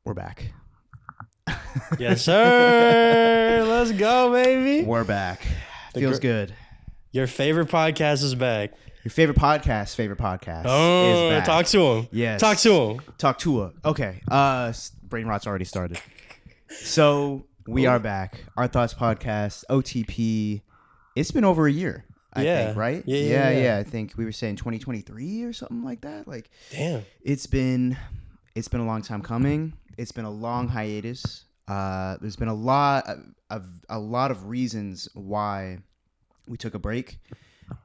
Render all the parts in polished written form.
We're back. Yes, sir. Let's go, baby. We're back. Feels good. Your favorite podcast is back. Your favorite podcast Oh, is back. talk to him. Yes. Talk to him. Talk to her. Okay. Brain rot's already started. So we are back. Our Thoughts podcast, OTP. It's been over a year, I think, right? Yeah. I think we were saying 2023 or something like that. Like, damn. It's been a long time coming. It's been a long hiatus. There's been a lot of reasons why we took a break.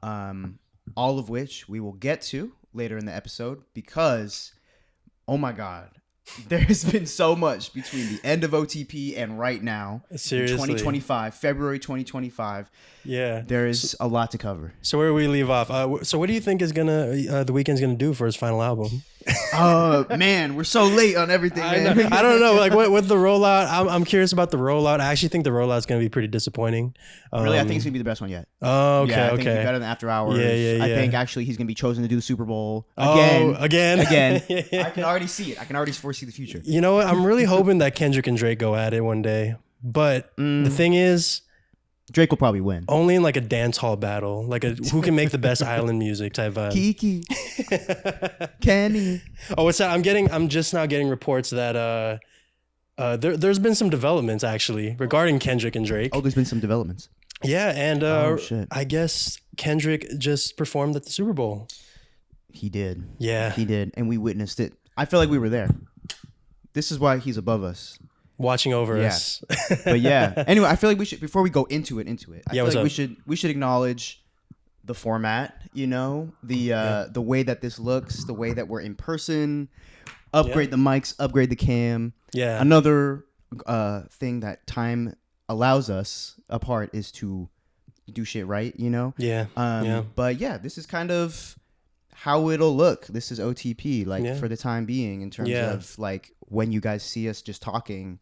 All of which we will get to later in the episode because, oh my God, there's been so much between the end of OTP and right now. Seriously. 2025, February 2025. Yeah. There is a lot to cover. So where do we leave off? So what do you think is the Weeknd's gonna do for his final album? Man, we're so late on everything, man. I don't know. Like with the rollout, I'm curious about the rollout. I actually think the rollout's gonna be pretty disappointing. Really, I think it's gonna be the best one yet. Oh, okay, yeah, I think okay. it'll be better than After Hours. Yeah. I think actually he's gonna be chosen to do the Super Bowl again. I can already see it. I can already foresee the future. You know what? I'm really hoping that Kendrick and Drake go at it one day. But the thing is, Drake will probably win. only in like a dance hall battle, like who can make the best island music type vibe. Kiki, Kenny. Oh, what's that? I'm just now getting reports that there's been some developments actually regarding Kendrick and Drake. Oh, there's been some developments. Yeah, and shit. I guess Kendrick just performed at the Super Bowl. He did. Yeah, he did, and we witnessed it. I feel like we were there. This is why he's above us, watching over us. But yeah. Anyway, I feel like we should, before we go into it. I feel like we should acknowledge the format. You know, the way that this looks, the way that we're in person. Upgrade the mics, upgrade the cam. Yeah. Another thing that time allows us apart is to do shit right. You know. Yeah. But yeah, this is kind of how it'll look. This is OTP, like for the time being, in terms of like when you guys see us just talking,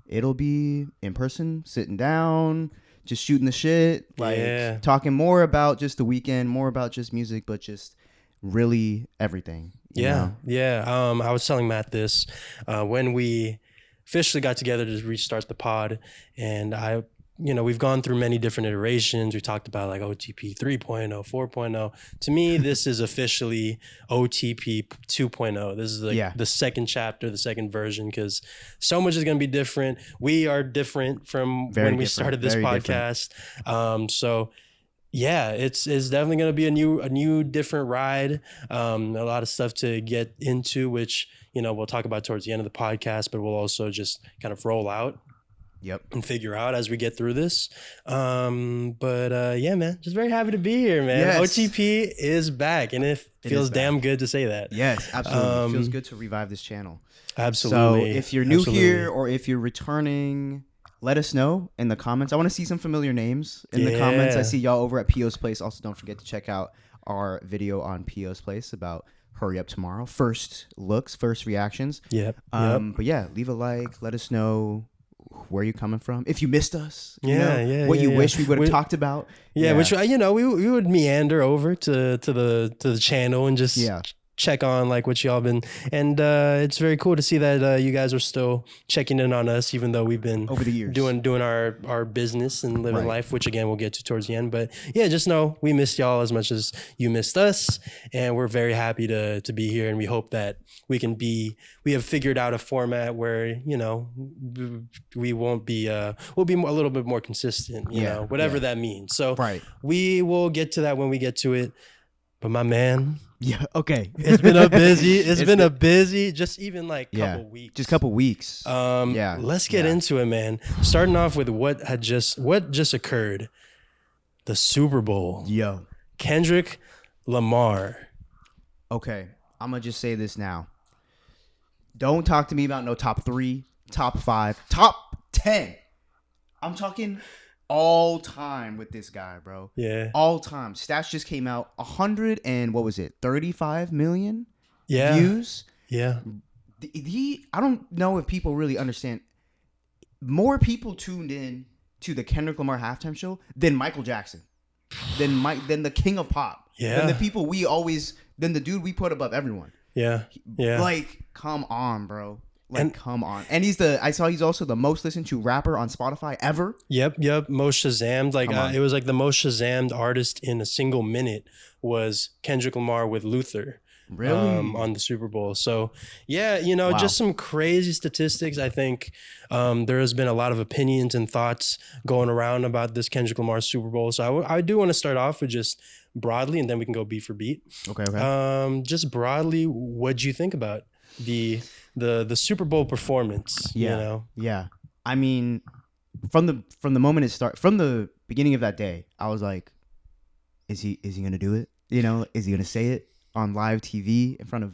it'll be in person, sitting down, just shooting the shit, like talking more about just the weekend, more about just music, but just really everything. You know? I was telling Matt this when we officially got together to restart the pod, and we've gone through many different iterations. We talked about like OTP 3.0, 4.0. To me, this is officially OTP 2.0. This is like the second chapter, the second version, because so much is going to be different. We are different from when we started this podcast. So yeah, it's definitely going to be a new different ride. A lot of stuff to get into, which, we'll talk about towards the end of the podcast, but we'll also just kind of roll out. Yep. And figure out as we get through this. Yeah, man, just very happy to be here, man. Yes. OTP is back, and it feels damn good to say that. Yes, absolutely. It feels good to revive this channel. Absolutely. So if you're new here or if you're returning, let us know in the comments. I want to see some familiar names in the comments. I see y'all over at P.O.'s Place. Also, don't forget to check out our video on P.O.'s Place about Hurry Up Tomorrow. First looks, first reactions. Yep. But yeah, leave a like. Let us know where you coming from, if you missed us, what you wish we would have talked about, which we would meander over to the channel and just check on like what y'all been, and it's very cool to see that you guys are still checking in on us, even though we've been over the years doing our business and living life, which again we'll get to towards the end. But yeah, just know we missed y'all as much as you missed us, and we're very happy to be here, and we hope that we have figured out a format where we won't be we'll be a little bit more consistent, whatever that means. So we will get to that when we get to it. But my man, okay, it's been a busy just even like couple weeks. Just couple weeks. Let's get into it, man. Starting off with what just occurred. The Super Bowl. Kendrick Lamar. Okay, I'm gonna just say this now. Don't talk to me about no top 3, top 5, top 10. I'm talking all time with this guy, bro. Yeah. All time. Stats just came out. 35 million views. Yeah. I don't know if people really understand. More people tuned in to the Kendrick Lamar halftime show than Michael Jackson, than the king of pop. Yeah. Than the people than the dude we put above everyone. Yeah. Like, come on, bro. Like, And come on. And I saw he's also the most listened to rapper on Spotify ever. yep, most Shazammed. Like it was like the most Shazammed artist in a single minute was Kendrick Lamar with Luther. Really? On the Super Bowl. So yeah, Wow. just some crazy statistics. I think there has been a lot of opinions and thoughts going around about this Kendrick Lamar Super Bowl. So I do want to start off with just broadly, and then we can go beat for beat. Okay. Just broadly, what'd you think about the Super Bowl performance? Yeah. Yeah. I mean, from the moment from the beginning of that day, I was like, is he gonna do it? Is he gonna say it on live TV in front of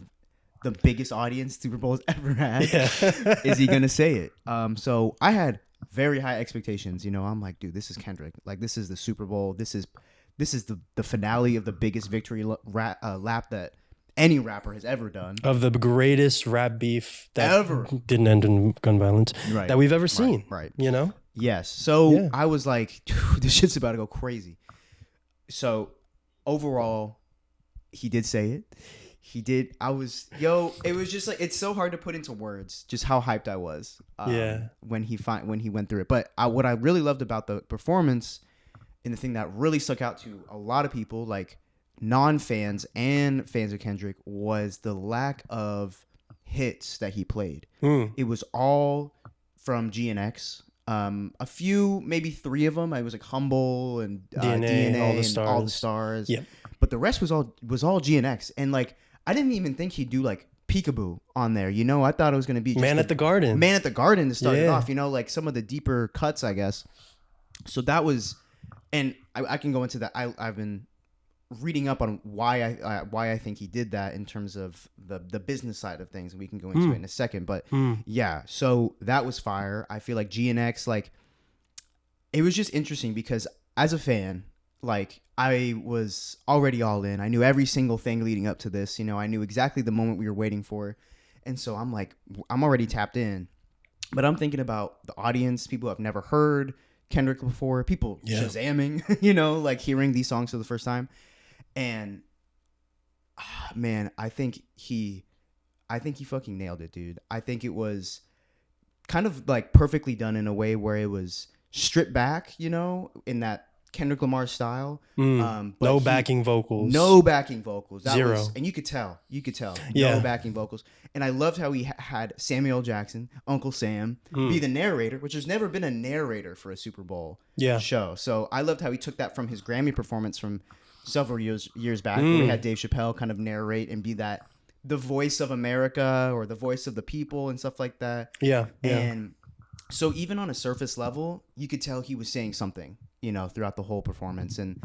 the biggest audience Super Bowl's ever had? Yeah. Is he gonna say it? So I had very high expectations. I'm like, dude, this is Kendrick. Like, this is the Super Bowl. This is the finale of the biggest victory lap that any rapper has ever done. Of the greatest rap beef that ever didn't end in gun violence that we've ever seen. Right. Yes. So I was like, dude, this shit's about to go crazy. So overall, he did say it. He did. It was just like, it's so hard to put into words just how hyped I was. When he went through it. But what I really loved about the performance, and the thing that really stuck out to a lot of people, like non-fans and fans of Kendrick, was the lack of hits that he played. It was all from GNX. A few, maybe 3 of them. I was like Humble and DNA and All the Stars. Yep. But the rest was all GNX. And like, I didn't even think he'd do like Peekaboo on there. I thought it was going to be just Man at the Garden. Man at the Garden to start it off. Like some of the deeper cuts, I guess. So that was, and I can go into that. I've been reading up on why I think he did that in terms of the business side of things, and we can go into it in a second. But yeah, so that was fire. I feel like GNX, like, it was just interesting because as a fan, like, I was already all in. I knew every single thing leading up to this. I knew exactly the moment we were waiting for, and so I'm like, I'm already tapped in. But I'm thinking about the audience, people who have never heard Kendrick before, people Shazamming, like hearing these songs for the first time. And man, I think he fucking nailed it, dude. I think it was kind of like perfectly done in a way where it was stripped back, in that Kendrick Lamar style. No backing vocals. That Zero. was, and you could tell. No backing vocals. And I loved how he had Samuel L. Jackson, Uncle Sam, be the narrator, which there's never been a narrator for a Super Bowl show. So I loved how he took that from his Grammy performance from several years back, where we had Dave Chappelle kind of narrate and be the voice of America or the voice of the people and stuff like that. And so even on a surface level, you could tell he was saying something, throughout the whole performance. And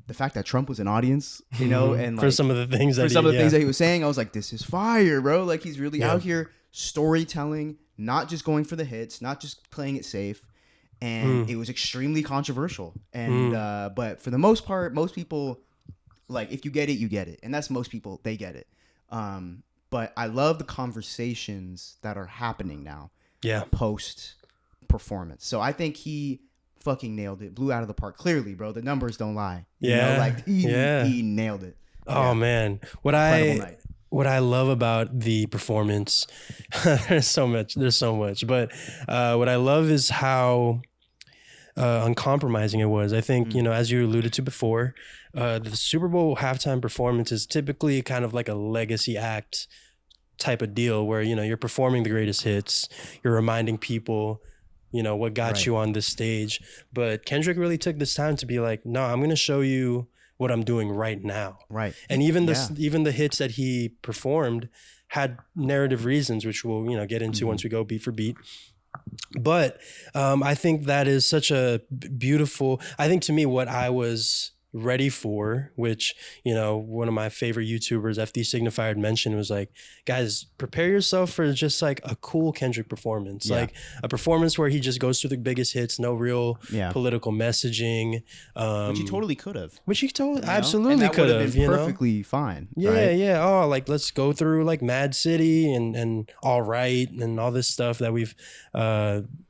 the fact that Trump was an audience, and like, for some of the things things that he was saying, I was like, this is fire, bro. Like, he's really out here storytelling, not just going for the hits, not just playing it safe. And it was extremely controversial. And but for the most part, most people, like, if you get it, you get it. And that's most people, they get it. But I love the conversations that are happening now. Post performance. So I think he fucking nailed it, blew out of the park. Clearly, bro, the numbers don't lie. He nailed it. Oh man, what I love about the performance, there's so much, but what I love is how uncompromising it was. I think, as you alluded to before, the Super Bowl halftime performance is typically kind of like a legacy act type of deal where, you're performing the greatest hits, you're reminding people, what got you on this stage. But Kendrick really took this time to be like, no, I'm going to show you what I'm doing right now. Right. And even the hits that he performed had narrative reasons, which we'll, get into once we go beat for beat. But I think that is such a beautiful, I think to me, what I was ready for, which, one of my favorite YouTubers, FD Signifier, mentioned, was like, guys, prepare yourself for just like a cool Kendrick performance, like a performance where he just goes through the biggest hits, no real political messaging, which he totally could have, absolutely could have been perfectly fine. Oh, like, let's go through like Mad City and All Right and all this stuff that we've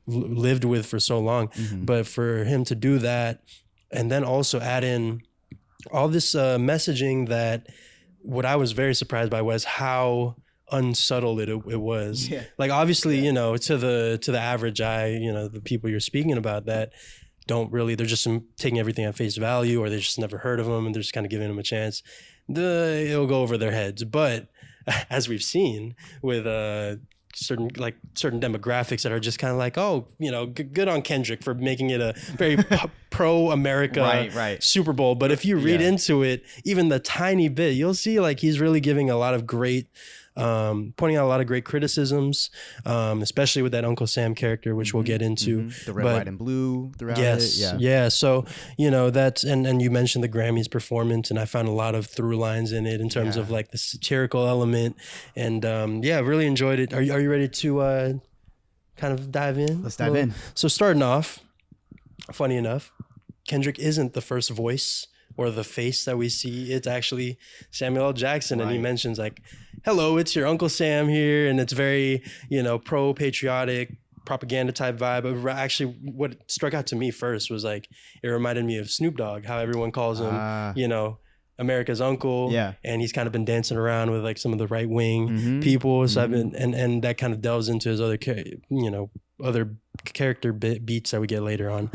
lived with for so long. But for him to do that, and then also add in all this messaging, that what I was very surprised by was how unsubtle it was. Yeah. Like obviously, you know, to the average eye, you know, the people you're speaking about that don't really, they're just taking everything at face value, or they just never heard of them and they're just kind of giving them a chance. It'll go over their heads. But as we've seen with certain demographics that are just kind of like, oh, you know, good on Kendrick for making it a very pro America Right. Super Bowl. But if you read into it, even the tiny bit, you'll see like he's really giving a lot of great, pointing out a lot of great criticisms, especially with that Uncle Sam character, which we'll get into. The red, white, and blue throughout yes, it. Yeah. So, you know, that's, and you mentioned the Grammys performance, and I found a lot of through lines in it in terms of like the satirical element. And really enjoyed it. Are you ready to kind of dive in? Let's dive in. So starting off, funny enough, Kendrick isn't the first voice or the face that we see. It's actually Samuel L. Jackson. And he mentions like, hello, it's your Uncle Sam here. And it's very, you know, pro-patriotic propaganda type vibe. But actually what struck out to me first was like, it reminded me of Snoop Dogg, how everyone calls him, you know, America's uncle. Yeah. And he's kind of been dancing around with like some of the right wing people. So I've been, and that kind of delves into his other, you know, other character beats that we get later on.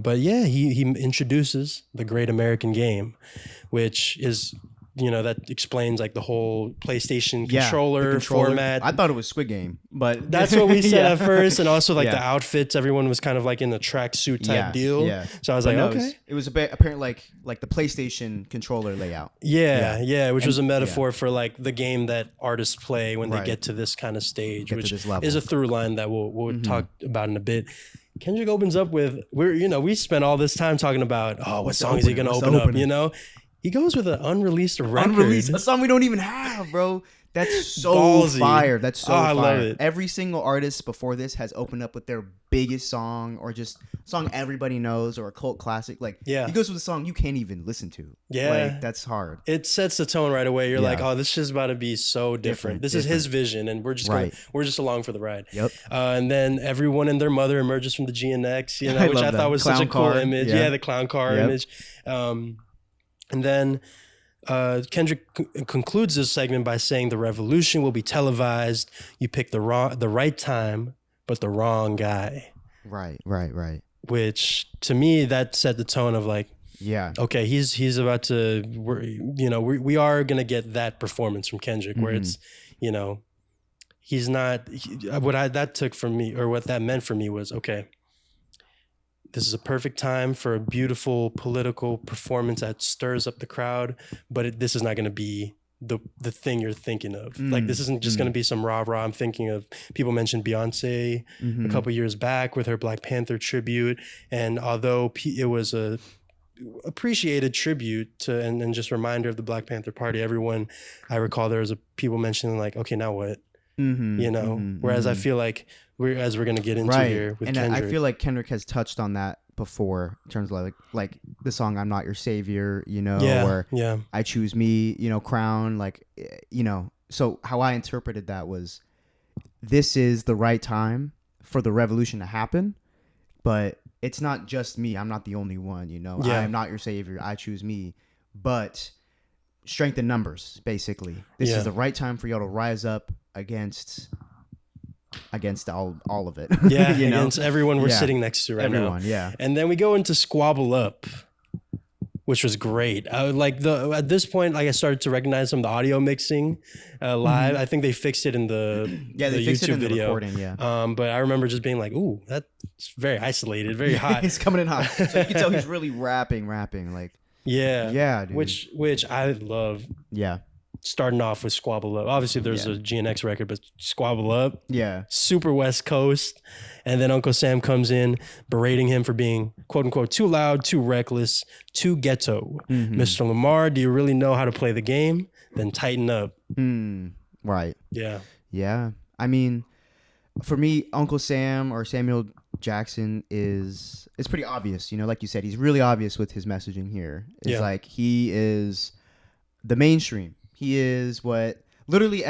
But yeah, he introduces the Great American Game, which is, you know, that explains like the whole PlayStation controller format. I thought it was Squid Game, but that's what we said at first. And also like the outfits, everyone was kind of like in the tracksuit type deal. Yeah. So I was like, okay. It was a bit apparently like the PlayStation controller layout. Yeah, which was a metaphor for like the game that artists play when they get to this kind of stage, which is a through line that we'll talk about in a bit. Kendrick opens up with, we spent all this time talking about, what song is he going to open up, you know? He goes with an unreleased record. A song we don't even have, bro. That's so fire. That's so fire. I love it. Every single artist before this has opened up with their biggest song or just song everybody knows or a cult classic. Like, he goes with a song you can't even listen to. Yeah. Like, that's hard. It sets the tone right away. You're like, oh, this shit's about to be so different. This is his vision, and we're just we're just along for the ride. Yep. And then everyone and their mother emerges from the GNX, you know, which I thought was such a cool image. Yeah, the clown car image. And then Kendrick concludes this segment by saying the revolution will be televised. You pick the right time, but the wrong guy. Right. Which to me, that set the tone of like, okay, he's about to, we are going to get that performance from Kendrick where it's, you know, he's not, that took from me, or what that meant for me was, okay, this is a perfect time for a beautiful political performance that stirs up the crowd, but this is not going to be the thing you're thinking of. Like, this isn't just going to be some rah-rah. I'm thinking of, people mentioned Beyonce a couple years back with her Black Panther tribute. And although it was a appreciated tribute to, and just reminder of the Black Panther Party, everyone, I recall there was people mentioning like, okay, now what? You know, whereas I feel like as we're going to get into here with Kendrick. I feel like Kendrick has touched on that before in terms of like the song "I'm Not Your Savior," you know, or "I Choose Me," you know, Crown, like, you know. So how I interpreted that was, this is the right time for the revolution to happen, but it's not just me. I'm not the only one, you know. I am not your savior. I choose me, but strength in numbers, basically. This is the right time for y'all to rise up against all of it. Yeah, you know? Against everyone we're sitting next to right now. And then we go into Squabble Up, which was great. I would like at this point, like, I started to recognize some of the audio mixing live. I think they fixed it in the they fixed YouTube it in video. The recording, but I remember just being like, ooh, that's very isolated, very hot. He's coming in hot. So you can tell he's really rapping like. Yeah, dude. Which I love. Yeah. Starting off with Squabble Up. Obviously, there's a GNX record, but Squabble Up. Yeah. Super West Coast. And then Uncle Sam comes in berating him for being, quote unquote, too loud, too reckless, too ghetto. Mr. Lamar, do you really know how to play the game? Then tighten up. Right. Yeah. Yeah. I mean, for me, Uncle Sam or Samuel Jackson it's pretty obvious. You know, like you said, he's really obvious with his messaging here. It's like he is the mainstream. He is what literally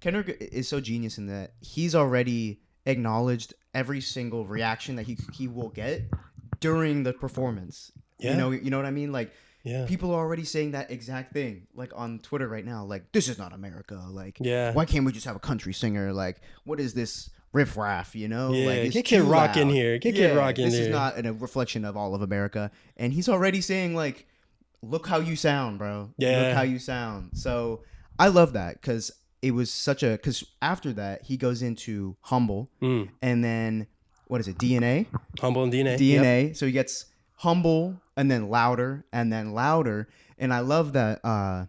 Kendrick is so genius in that he's already acknowledged every single reaction that he will get during the performance. You know what I mean? Like, Yeah. People are already saying that exact thing, like on Twitter right now. Like, this is not America. Like, Yeah. why can't we just have a country singer? Like, what is this riffraff? You know, Yeah. like it's Get Kid too Rock in loud. here. Get Kid Rock in this here. is not a reflection of all of America. And he's already saying like, look how you sound, bro. Yeah. Look how you sound. So I love that because it was because after that he goes into Humble, and then what is it? DNA. Humble and DNA. DNA. Yep. So he gets Humble and then louder and then louder. And I love that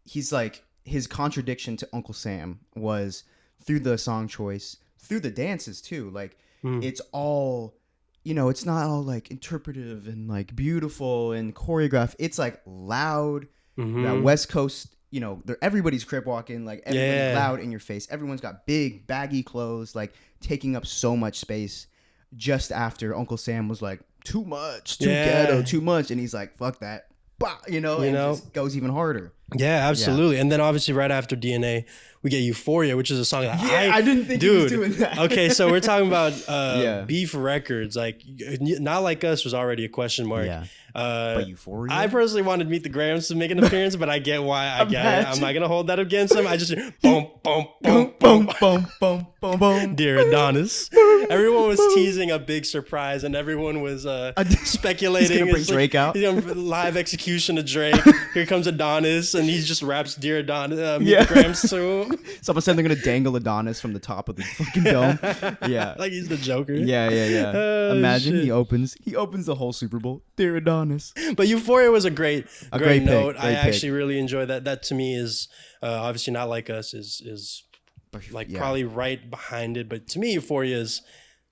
he's like, his contradiction to Uncle Sam was through the song choice, through the dances too. Like it's all, you know, it's not all like interpretive and like beautiful and choreographed. It's like loud, that West Coast, you know, everybody's crip walking, like everybody's loud in your face. Everyone's got big baggy clothes, like taking up so much space. Just after Uncle Sam was like, too much, too ghetto, too much. And he's like, fuck that. Bah, you know, just goes even harder. Yeah, absolutely. Yeah. And then obviously right after DNA, we get Euphoria, which is a song that I didn't think he was doing that. Okay, so we're talking about Beef Records. Like, Not Like Us was already a question mark. Yeah. But Euphoria? I personally wanted Meet the Grams to make an appearance, but I get why. I get it. I'm not going to hold that against him. I just, boom, boom, boom, boom, boom, boom, boom, boom. Dear Adonis. Everyone was teasing a big surprise, and everyone was speculating. He's going to bring Drake out. He's going to live execution of Drake. Here comes Adonis, and he just raps Dear Adonis, Meet the Grams to him. Someone said they're going to dangle Adonis from the top of the fucking dome. Yeah. Like he's the Joker. Yeah. Imagine he opens the whole Super Bowl. Dear Adonis. But Euphoria was a great note. I pick. actually really enjoyed that. That to me is obviously Not Like Us is like probably right behind it. But to me, Euphoria is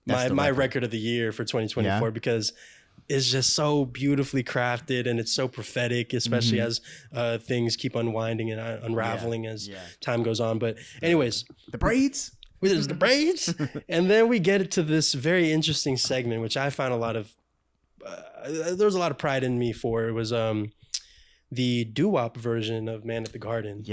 my record of the year for 2024 because it's just so beautifully crafted and it's so prophetic, especially as things keep unwinding and unraveling as time goes on. But anyways, the braids. There's the braids, and then we get to this very interesting segment, which I found a lot of. There was a lot of pride in me for. It was the doo-wop version of Man at the Garden.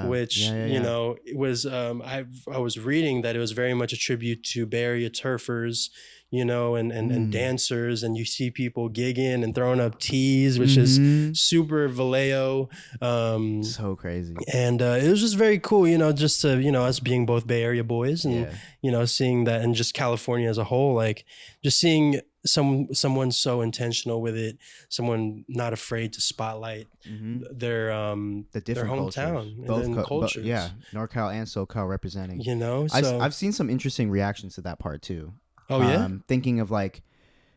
Which you know, it was I was reading that it was very much a tribute to Bay Area turfers, you know, and dancers, and you see people gigging and throwing up tees, which is super Vallejo. So crazy. And it was just very cool, you know, just to, you know, us being both Bay Area boys and you know, seeing that, and just California as a whole, like just seeing someone so intentional with it, someone not afraid to spotlight their hometown, both cultures. NorCal and SoCal representing. You know, so I've seen some interesting reactions to that part too. Oh yeah, thinking of like,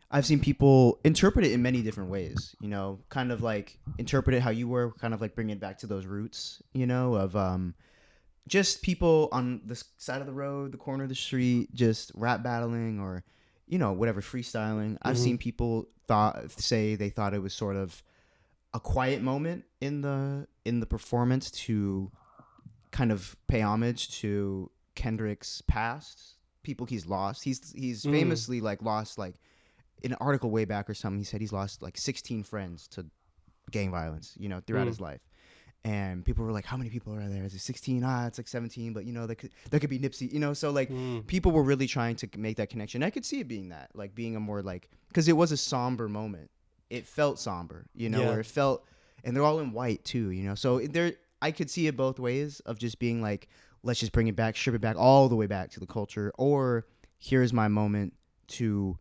I've seen people interpret it in many different ways. You know, kind of like interpret it how you were, kind of like bring it back to those roots. You know, of just people on the side of the road, the corner of the street, just rap battling or, you know, whatever, freestyling. I've seen people say they thought it was sort of a quiet moment in the performance to kind of pay homage to Kendrick's past, people he's lost. He's famously like lost, like in an article way back or something, he said he's lost like 16 friends to gang violence, you know, throughout his life. And people were like, how many people are there? Is it 16? It's like 17, but you know, there could be Nipsey, you know? So like people were really trying to make that connection. I could see it being that, like being a more like, because it was a somber moment. It felt somber, you know, or it felt, and they're all in white too, you know? So I could see it both ways of just being like, let's just bring it back, strip it back all the way back to the culture. Or here's my moment to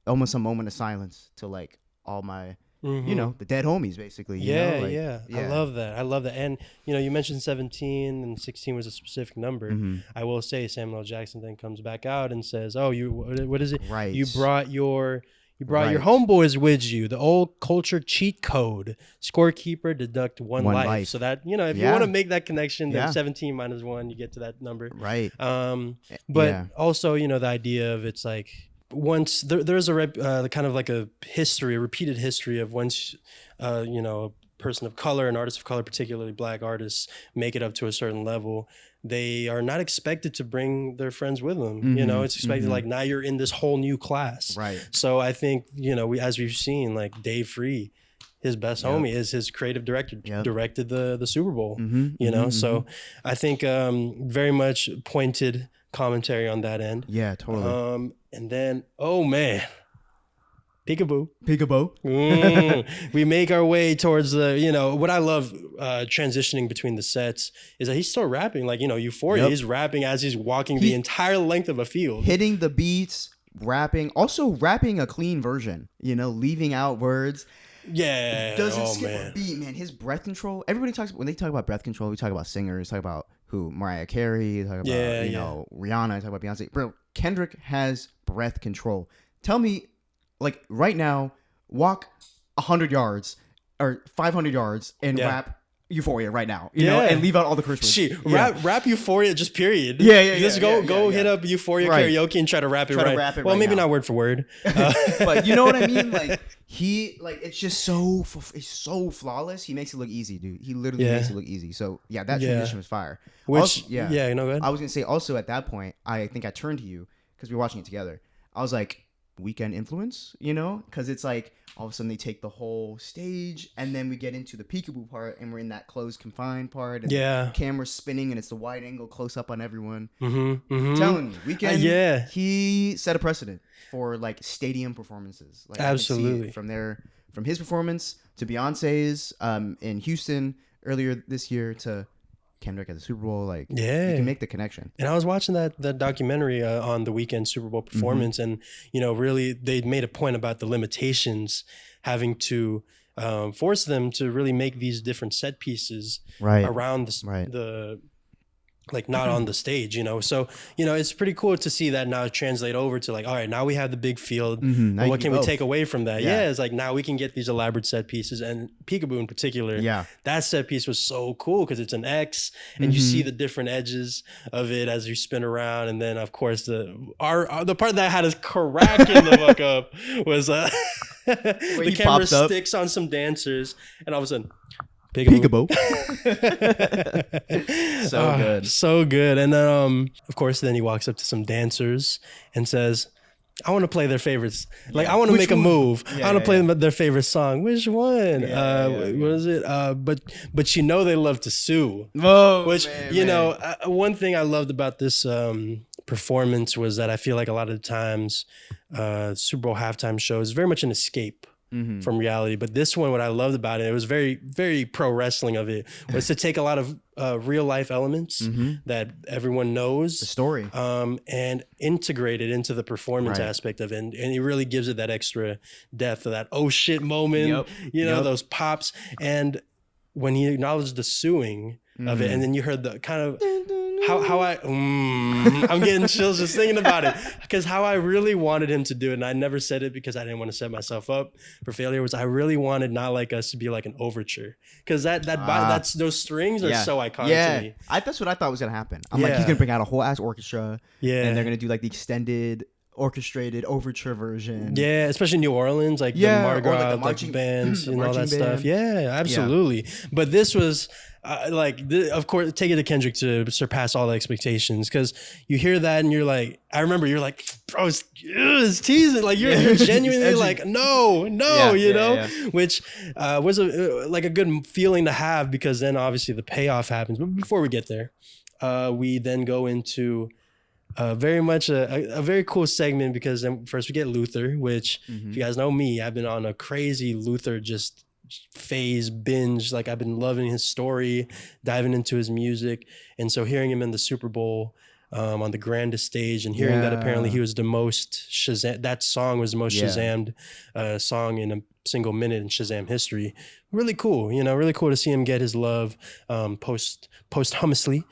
almost a moment of silence to like all my, you know, the dead homies basically. You know? Like, I love that. And, you know, you mentioned 17 and 16 was a specific number. I will say Samuel L. Jackson then comes back out and says, oh, what is it? Right. You brought your homeboys with you, the old culture cheat code, scorekeeper, deduct one life. So that, you know, if you want to make that connection, then 17 minus 1, you get to that number. Right. But also, you know, the idea of it's like, once there's a kind of like a repeated history of once, you know, a person of color, an artist of color, particularly Black artists, make it up to a certain level, they are not expected to bring their friends with them. You know, it's expected like now you're in this whole new class. Right. So I think, you know, as we've seen, like Dave Free, his best homie is his creative director, directed the Super Bowl. You know, so I think very much pointed commentary on that end. Yeah, totally. And then, oh man, Peekaboo. Peekaboo. We make our way towards what I love transitioning between the sets is that he's still rapping. Like, Euphoria, Yep. he's rapping as he's walking the entire length of a field. Hitting the beats, rapping. Also rapping a clean version, leaving out words. Yeah. Doesn't skip a beat, man. His breath control. Everybody when they talk about breath control, we talk about singers, talk about Mariah Carey, talk about, Rihanna, talk about Beyonce. Bro, Kendrick has breath control. Tell me, like right now, walk 100 yards or 500 yards and rap Euphoria right now, you know, and leave out all the curse words. Rap Euphoria, just period. Just go hit up Euphoria karaoke and try to rap it right. Well, maybe not word for word, but you know what I mean. Like it's just it's so flawless. He makes it look easy, dude. He literally makes it look easy. So that transition was fire. Which also, go ahead. I was gonna say also at that point, I think I turned to you because we were watching it together. I was like, Weekend influence, because it's like all of a sudden they take the whole stage and then we get into the peekaboo part and we're in that closed confined part and the camera's spinning and it's the wide angle close up on everyone. I'm telling you, Weekend, he set a precedent for like stadium performances. Like, absolutely. From his performance to Beyonce's in Houston earlier this year to Kendrick at the Super Bowl, you can make the connection. And I was watching that documentary on the Weekend Super Bowl performance, and really they made a point about the limitations having to force them to really make these different set pieces around the not on the stage, So, it's pretty cool to see that now translate over to all right, now we have the big field. Well, what can we take away from that? It's like now we can get these elaborate set pieces, and Peekaboo in particular. That set piece was so cool because it's an X and you see the different edges of it as you spin around. And then of course the part that had us cracking the fuck up was the camera sticks on some dancers and all of a sudden Peekaboo. So good. And then of course then he walks up to some dancers and says, I want to play their favorites. I want to make a move. I want to play them their favorite song. Which one? What is it? But they love to sue. One thing I loved about this performance was that I feel like a lot of the times Super Bowl halftime show is very much an escape from reality. But this one, what I loved about it was very, very pro wrestling of it, was to take a lot of real life elements that everyone knows, the story, and integrate it into the performance aspect of it. And he really gives it that extra depth of that oh shit moment, those pops. And when he acknowledged the suing of it, and then you heard the kind of I'm getting chills just thinking about it, because how I really wanted him to do it, and I never said it because I didn't want to set myself up for failure, was I really wanted Not Like Us to be like an overture, because that's those strings are so iconic to me. That's what I thought was gonna happen. I'm like, he's gonna bring out a whole ass orchestra, and they're gonna do like the extended orchestrated overture version, especially New Orleans, the Mardi Gras, the marching bands and all that stuff. Absolutely. But this was of course, take it to Kendrick to surpass all the expectations, because you hear that and you're like, I remember you're like, bro, it's teasing, you're genuinely no, which was a good feeling to have, because then obviously the payoff happens. But before we get there, we then go into very much a very cool segment, because then first we get Luther, which if you guys know me, I've been on a crazy Luther phase binge. I've been loving his story, diving into his music. And so hearing him in the Super Bowl on the grandest stage, and hearing that apparently he was the most that song was the most Shazammed song in a single minute in Shazam history. Really cool, really cool to see him get his love posthumously.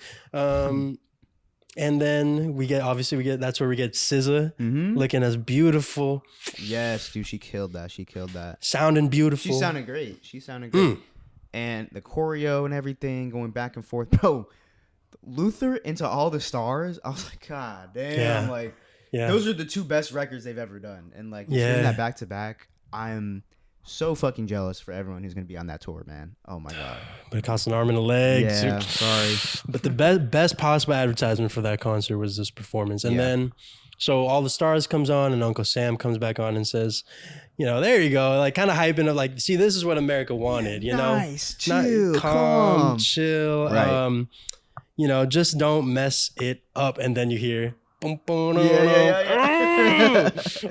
And then that's where we get SZA looking as beautiful. Yes, dude, she killed that. Sounding beautiful. She sounded great. And the choreo and everything going back and forth. Bro, Luther into All the Stars, I was like, God damn. Those are the two best records they've ever done. And hearing that back to back, I'm so fucking jealous for everyone who's going to be on that tour, man. Oh my God. But it costs an arm and a leg. Yeah, sorry. But the best possible advertisement for that concert was this performance. And then, so All the Stars comes on, and Uncle Sam comes back on and says, there you go. Kind of hyping it. See, this is what America wanted, Nice, chill, calm, chill. Right. Just don't mess it up. And then you hear, boom, boom,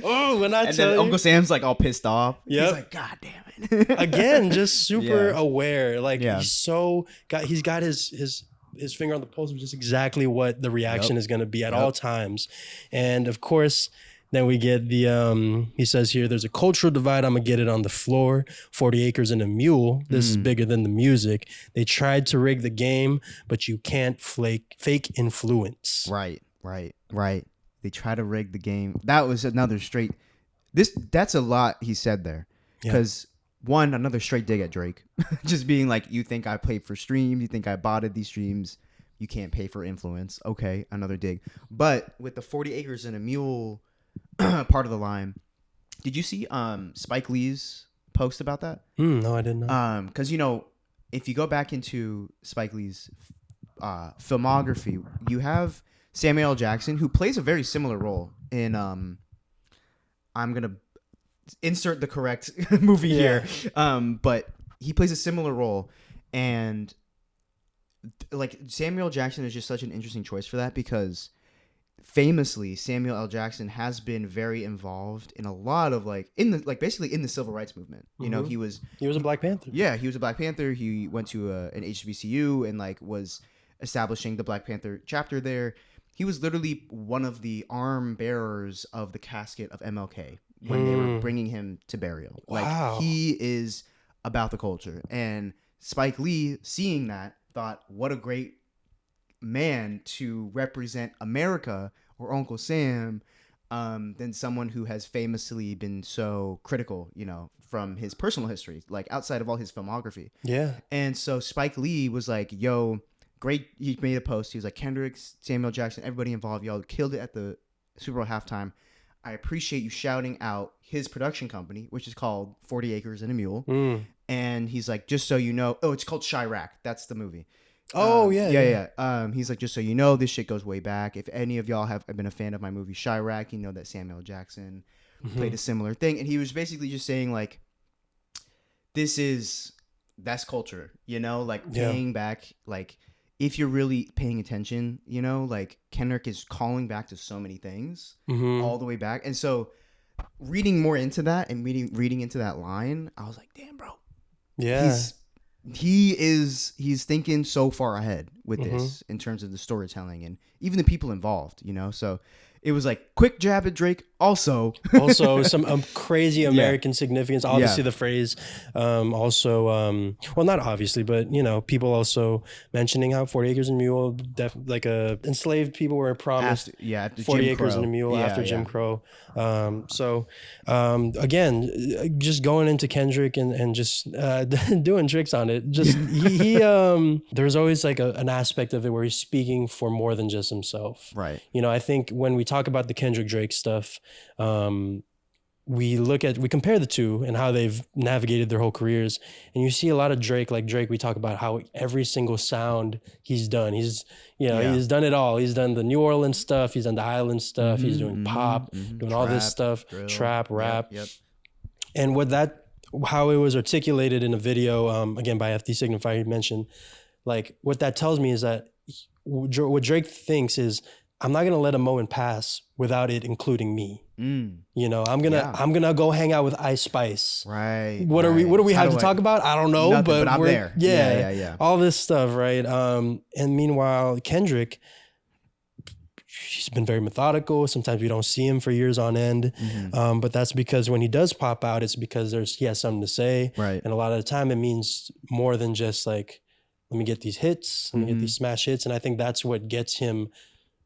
oh, when I And tell then you, Uncle Sam's like all pissed off. Yep. He's like, God damn it. again, just super Yeah. aware. Like Yeah. he's got his finger on the pulse of just exactly what the reaction is going to be at all times. And of course, then we get the he says here, there's a cultural divide. I'm gonna get it on the floor. 40 acres and a mule. This is bigger than the music. They tried to rig the game, but you can't fake influence. Right. They try to rig the game. That was another straight. That's a lot he said there. Because one, another straight dig at Drake. Just being like, you think I played for streams? You think I botted these streams? You can't pay for influence. Okay, another dig. But with the 40 acres and a mule part of the line, did you see Spike Lee's post about that? No, I didn't know. Because, you know, if you go back into Spike Lee's filmography, you have Samuel L. Jackson, who plays a very similar role in I'm gonna insert the correct movie here, but he plays a similar role, and like Samuel L. Jackson is just such an interesting choice for that, because famously Samuel L. Jackson has been very involved in a lot of basically in the civil rights movement. You know, he was a Black Panther. Yeah, he was a Black Panther. He went to an HBCU and was establishing the Black Panther chapter there. He was literally one of the arm bearers of the casket of MLK when they were bringing him to burial. Wow. He is about the culture. And Spike Lee, seeing that, thought, what a great man to represent America or Uncle Sam, than someone who has famously been so critical, you know, from his personal history, like outside of all his filmography. Yeah. And so Spike Lee was like, yo, great. He made a post. He was like, Kendrick, Samuel Jackson, everybody involved, y'all killed it at the Super Bowl halftime. I appreciate you shouting out his production company, which is called 40 Acres and a Mule. And he's like, just so you know, it's called Chirac. That's the movie. Yeah. He's like, just so you know, this shit goes way back. If any of y'all have been a fan of my movie Chirac, you know that Samuel Jackson played a similar thing. And he was basically just saying like, that's culture, you know, like paying back, like if you're really paying attention, you know, like Kendrick is calling back to so many things all the way back. And so reading more into that and reading into that line, I was like, damn, bro. Yeah. He's thinking so far ahead with this in terms of the storytelling and even the people involved, you know? So it was like quick jab at Drake. Also some crazy American significance. Obviously the phrase, well, not obviously, but you know, people also mentioning how 40 acres and a mule, enslaved people were promised after 40 acres and a mule after Jim Crow. Again, just going into Kendrick and just doing tricks on it. Just he there's always like an aspect of it where he's speaking for more than just himself. Right. You know, I think when we talk about the Kendrick Drake stuff, we compare the two and how they've navigated their whole careers, and you see a lot of Drake. Like Drake, we talk about how every single sound he's done. He's done it all. He's done the New Orleans stuff. He's done the island stuff. He's doing pop, doing all this stuff, drill, trap, rap. Yep. And how it was articulated in a video, again by FD Signify, you mentioned, like what that tells me is that what Drake thinks is, I'm not gonna let a moment pass without it including me. You know, I'm gonna go hang out with Ice Spice. Right. What do we have to talk about? I don't know, nothing, but I'm there. Yeah. All this stuff, right? And meanwhile, Kendrick, he's been very methodical. Sometimes we don't see him for years on end. But that's because when he does pop out, it's because he has something to say. Right. And a lot of the time it means more than just like, let me get these hits, let me get these smash hits. And I think that's what gets him,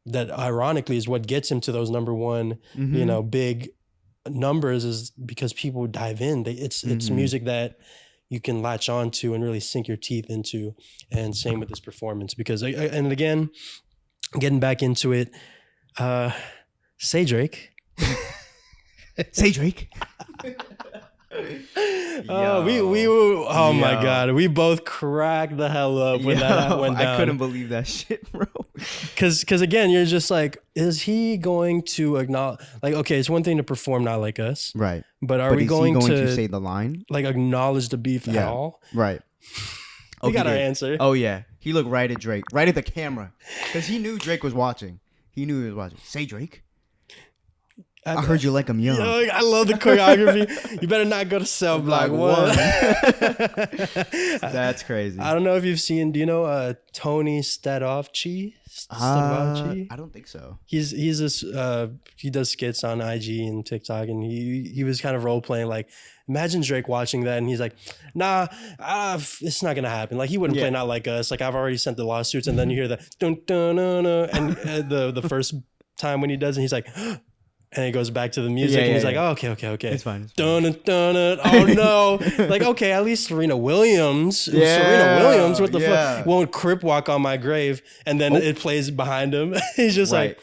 that ironically is what gets him to those number one, you know, big numbers, is because people dive in. It's music that you can latch on to and really sink your teeth into. And same with this performance, because, and again, getting back into it, say Drake. Say Drake. My God, we both cracked the hell up when that went down. I couldn't believe that shit, bro. Because again, you're just like, is he going to acknowledge? Like, okay, it's one thing to perform Not Like Us, right? But are we going to say the line, like acknowledge the beef at all? Right. We got our answer. Oh yeah, he looked right at Drake, right at the camera, because he knew Drake was watching. He knew he was watching. Say Drake. I heard you like him young. Yo, I love the choreography. You better not go to Cell Block 1. That's crazy. I don't know if you've seen. Do you know Tony Stadovchi? I don't think so. He's this. He does skits on IG and TikTok, and he was kind of role playing like. Imagine Drake watching that, and he's like, "Nah, it's not gonna happen. Like he wouldn't play Not Like Us. Like I've already sent the lawsuits." And then you hear the dun dun dun dun, and the first time when he does it, he's like. And it goes back to the music, and he's like, "Oh, okay. It's fine. Dun, dun, dun, dun. Oh no!" Like, okay, at least Serena Williams. Serena Williams, what the fuck? Won't crip walk on my grave, and then it plays behind him. He's just like,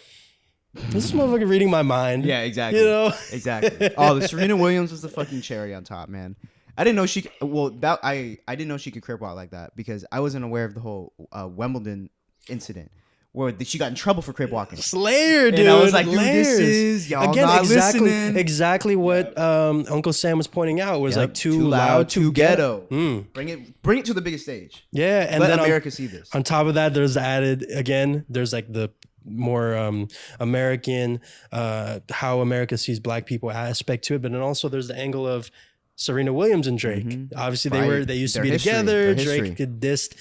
"Is this motherfucker reading my mind?" Yeah, exactly. You know, exactly. Oh, the Serena Williams was the fucking cherry on top, man. I didn't know she. Well, that I didn't know she could crip walk like that because I wasn't aware of the whole Wimbledon incident. Where she got in trouble for crip walking. Slayer, dude. And I was like, dude, this is y'all again, not listening. Exactly what Uncle Sam was pointing out was like too loud, too ghetto. Bring it to the biggest stage. Yeah, and let then America see this. On top of that, there's added again. There's like the more American, how America sees black people aspect to it, but then also there's the angle of Serena Williams and Drake. Obviously, they used to be together. Drake dissed.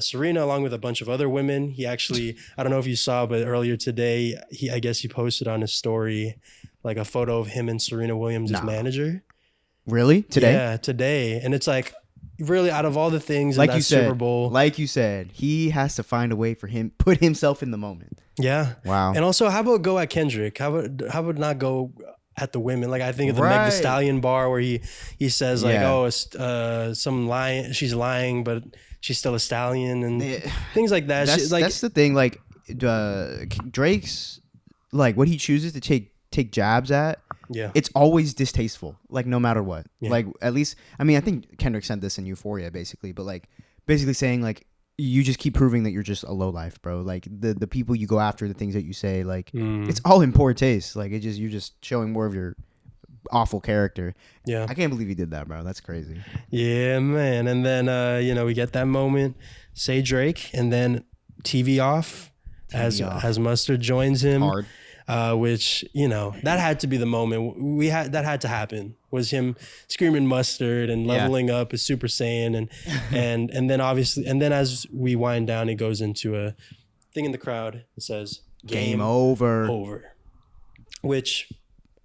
Serena, along with a bunch of other women. He actually, I don't know if you saw, but earlier today, I guess he posted on his story like a photo of him and Serena Williams' manager. Really? Today? Yeah, today. And it's like, really, out of all the things like in that Super Bowl. Like you said, he has to find a way for him, put himself in the moment. Yeah. Wow. And also, how about go at Kendrick? How about not go at the women? Like I think of the Meg Thee Stallion bar where he says like, some lying, she's lying, but she's still a stallion and things like that. That's the thing. Like Drake's, like what he chooses to take jabs at. Yeah, it's always distasteful. Like no matter what. Yeah. Like at least, I mean, I think Kendrick sent this in Euphoria, basically. But like, basically saying like, you just keep proving that you're just a lowlife, bro. Like the people you go after, the things that you say, like it's all in poor taste. Like you're just showing more of your awful character. Yeah, I can't believe he did that, bro. That's crazy. Yeah, man. And then we get that moment, say Drake, and then TV off as Mustard joins him. Hard. Which that had to be the moment that had to happen, was him screaming Mustard and leveling up as Super Saiyan and then obviously, and then as we wind down, it goes into a thing in the crowd that says game over, which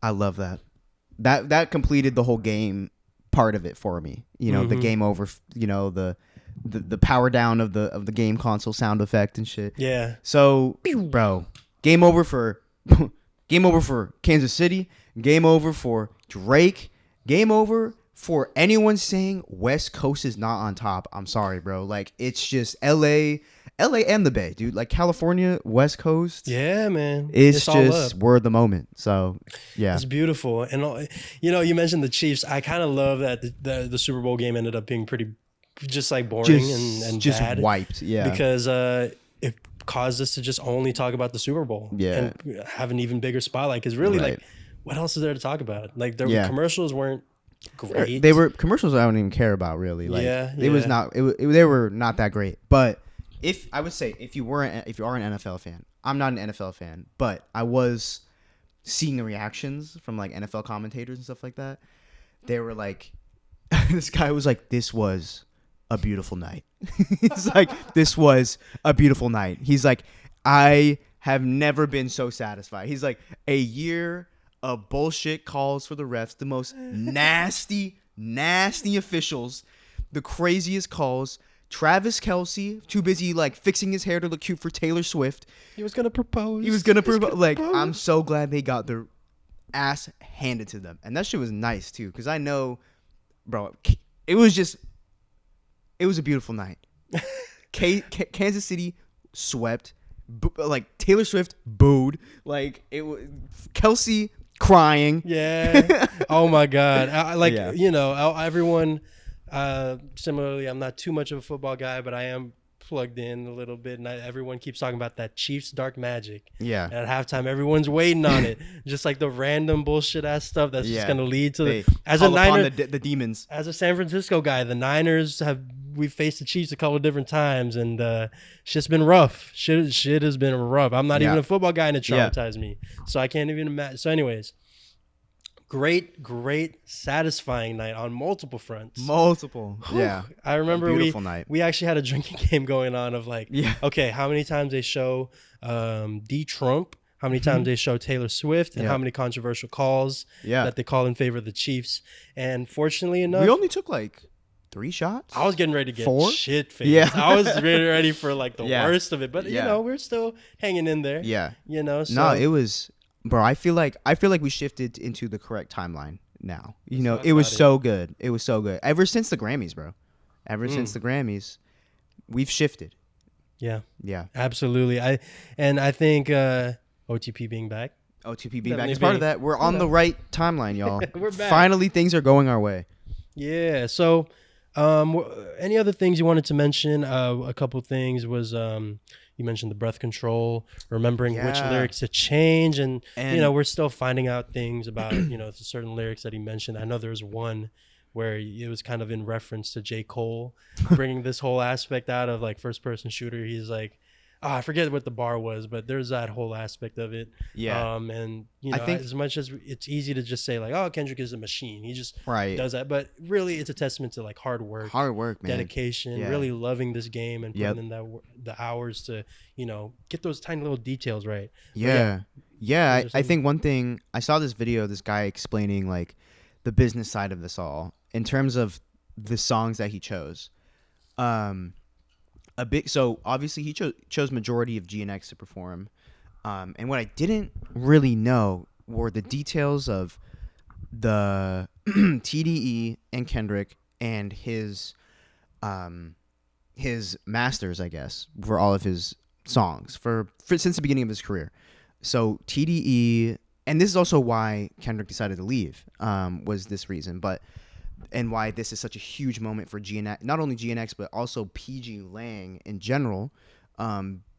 I love that completed the whole game part of it for me. The game over, the power down of the game console sound effect and shit. Yeah. So, bro, game over for Kansas City, game over for Drake, game over for anyone saying West Coast is not on top. I'm sorry, bro. Like it's just LA and the Bay, dude. Like California, West Coast. Yeah, man. It's just we're the moment. So yeah, it's beautiful. And you mentioned the Chiefs. I kind of love that the Super Bowl game ended up being pretty just like boring and just bad. Wiped. Yeah, because it caused us to just only talk about the Super Bowl. Yeah, and have an even bigger spotlight. Because really, like, what else is there to talk about? Like the commercials weren't great. They were commercials I don't even care about really. Like they were not that great. But if I would say if you are an NFL fan, I'm not an NFL fan, but I was seeing the reactions from like NFL commentators and stuff like that. They were like, this guy was like, this was a beautiful night. He's like, this was a beautiful night. He's like, I have never been so satisfied. He's like, a year of bullshit calls for the refs, the most nasty officials, the craziest calls. Travis Kelce, too busy like fixing his hair to look cute for Taylor Swift. He was gonna propose. Like, I'm so glad they got their ass handed to them, and that shit was nice too, because I know, bro, it was a beautiful night. Kansas City swept, like Taylor Swift booed, like it was Kelce crying. Yeah. Oh my God. Everyone. Similarly, I'm not too much of a football guy, but I am plugged in a little bit, and everyone keeps talking about that Chiefs dark magic. Yeah. And at halftime, everyone's waiting on it, just like the random bullshit ass stuff that's just gonna lead to as a Niner, the demons. As a San Francisco guy, the Niners we've faced the Chiefs a couple of different times, and shit's been rough. Shit has been rough. I'm not even a football guy, and it traumatized me, so I can't even imagine. So, anyways. Great, satisfying night on multiple fronts. Yeah. I remember night. We actually had a drinking game going on of like, okay, how many times they show D. Trump, how many times they show Taylor Swift, and how many controversial calls that they call in favor of the Chiefs. And fortunately enough, we only took like 3 shots. I was getting ready to get 4? shit faced. Yeah. I was ready for like the worst of it. But, you know, we're still hanging in there. Yeah. You know, so. No, it was... Bro, I feel like we shifted into the correct timeline now. You know, it was so good. It was so good. Ever since the Grammys, bro. Since the Grammys, we've shifted. Yeah. Yeah. Absolutely. I think OTP being back. OTP being back is part of that. We're on the right timeline, y'all. We're back. Finally, things are going our way. Yeah. So, any other things you wanted to mention? A couple things was you mentioned the breath control, remembering which lyrics to change, and you know, we're still finding out things about certain lyrics that he mentioned. I know there's one where it was kind of in reference to J. Cole, bringing this whole aspect out of like first person shooter. He's like, I forget what the bar was, but there's that whole aspect of it. Yeah. And you know, I think as much as it's easy to just say like, oh, Kendrick is a machine, he just does that, but really it's a testament to like hard work, man, dedication, really loving this game and putting in the hours to, you know, get those tiny little details right. I think one thing, I saw this video, this guy explaining like the business side of this all in terms of the songs that he chose. So obviously he chose majority of GNX to perform, and what I didn't really know were the details of the TDE and Kendrick and his masters, I guess, for all of his songs for since the beginning of his career. So TDE, and this is also why Kendrick decided to leave, was this reason, and why this is such a huge moment for GNX, not only GNX, but also PG Lang in general,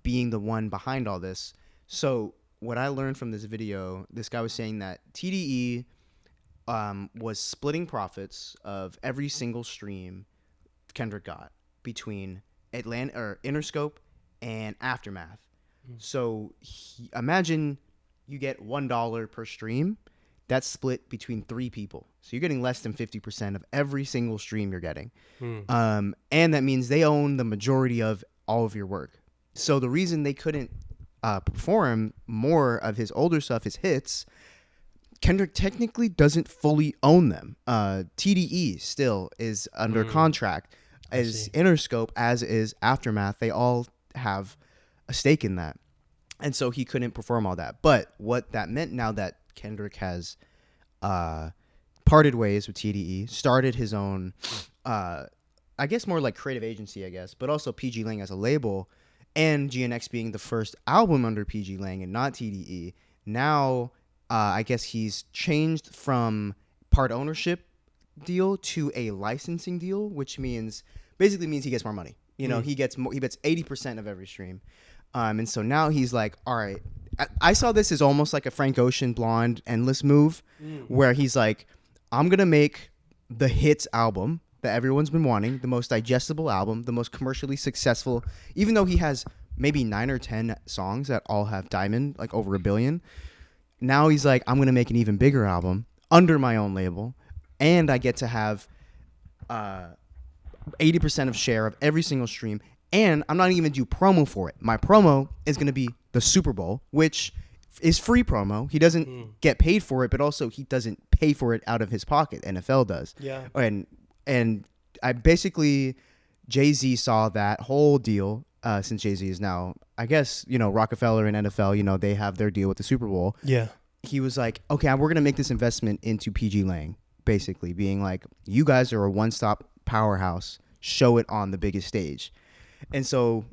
being the one behind all this. So what I learned from this video, this guy was saying that TDE was splitting profits of every single stream Kendrick got between Interscope and Aftermath. So imagine you get $1 per stream. That's split between 3 people. So you're getting less than 50% of every single stream you're getting. And that means they own the majority of all of your work. So the reason they couldn't perform more of his older stuff, his hits, Kendrick technically doesn't fully own them. TDE still is under contract as Interscope, as is Aftermath. They all have a stake in that. And so he couldn't perform all that. But what that meant, now that Kendrick has parted ways with TDE, started his own, I guess more like creative agency, I guess, but also PG Lang as a label, and GNX being the first album under PG Lang and not TDE. Now, I guess he's changed from part ownership deal to a licensing deal, which basically means he gets more money. You know, he gets 80% of every stream. And so now he's like, all right, I saw this as almost like a Frank Ocean Blonde Endless move, where he's like, I'm going to make the hits album that everyone's been wanting, the most digestible album, the most commercially successful, even though he has maybe 9 or 10 songs that all have diamond, like over 1 billion. Now he's like, I'm going to make an even bigger album under my own label, and I get to have 80% of share of every single stream, and I'm not even going to do promo for it. My promo is going to be the Super Bowl, which is free promo. He doesn't get paid for it, but also he doesn't pay for it out of his pocket. NFL does. Yeah. And I basically, Jay-Z saw that whole deal, since Jay-Z is now, I guess, you know, Rockefeller and NFL, you know, they have their deal with the Super Bowl. Yeah. He was like, okay, we're going to make this investment into PG Lang, basically being like, you guys are a one-stop powerhouse. Show it on the biggest stage. And so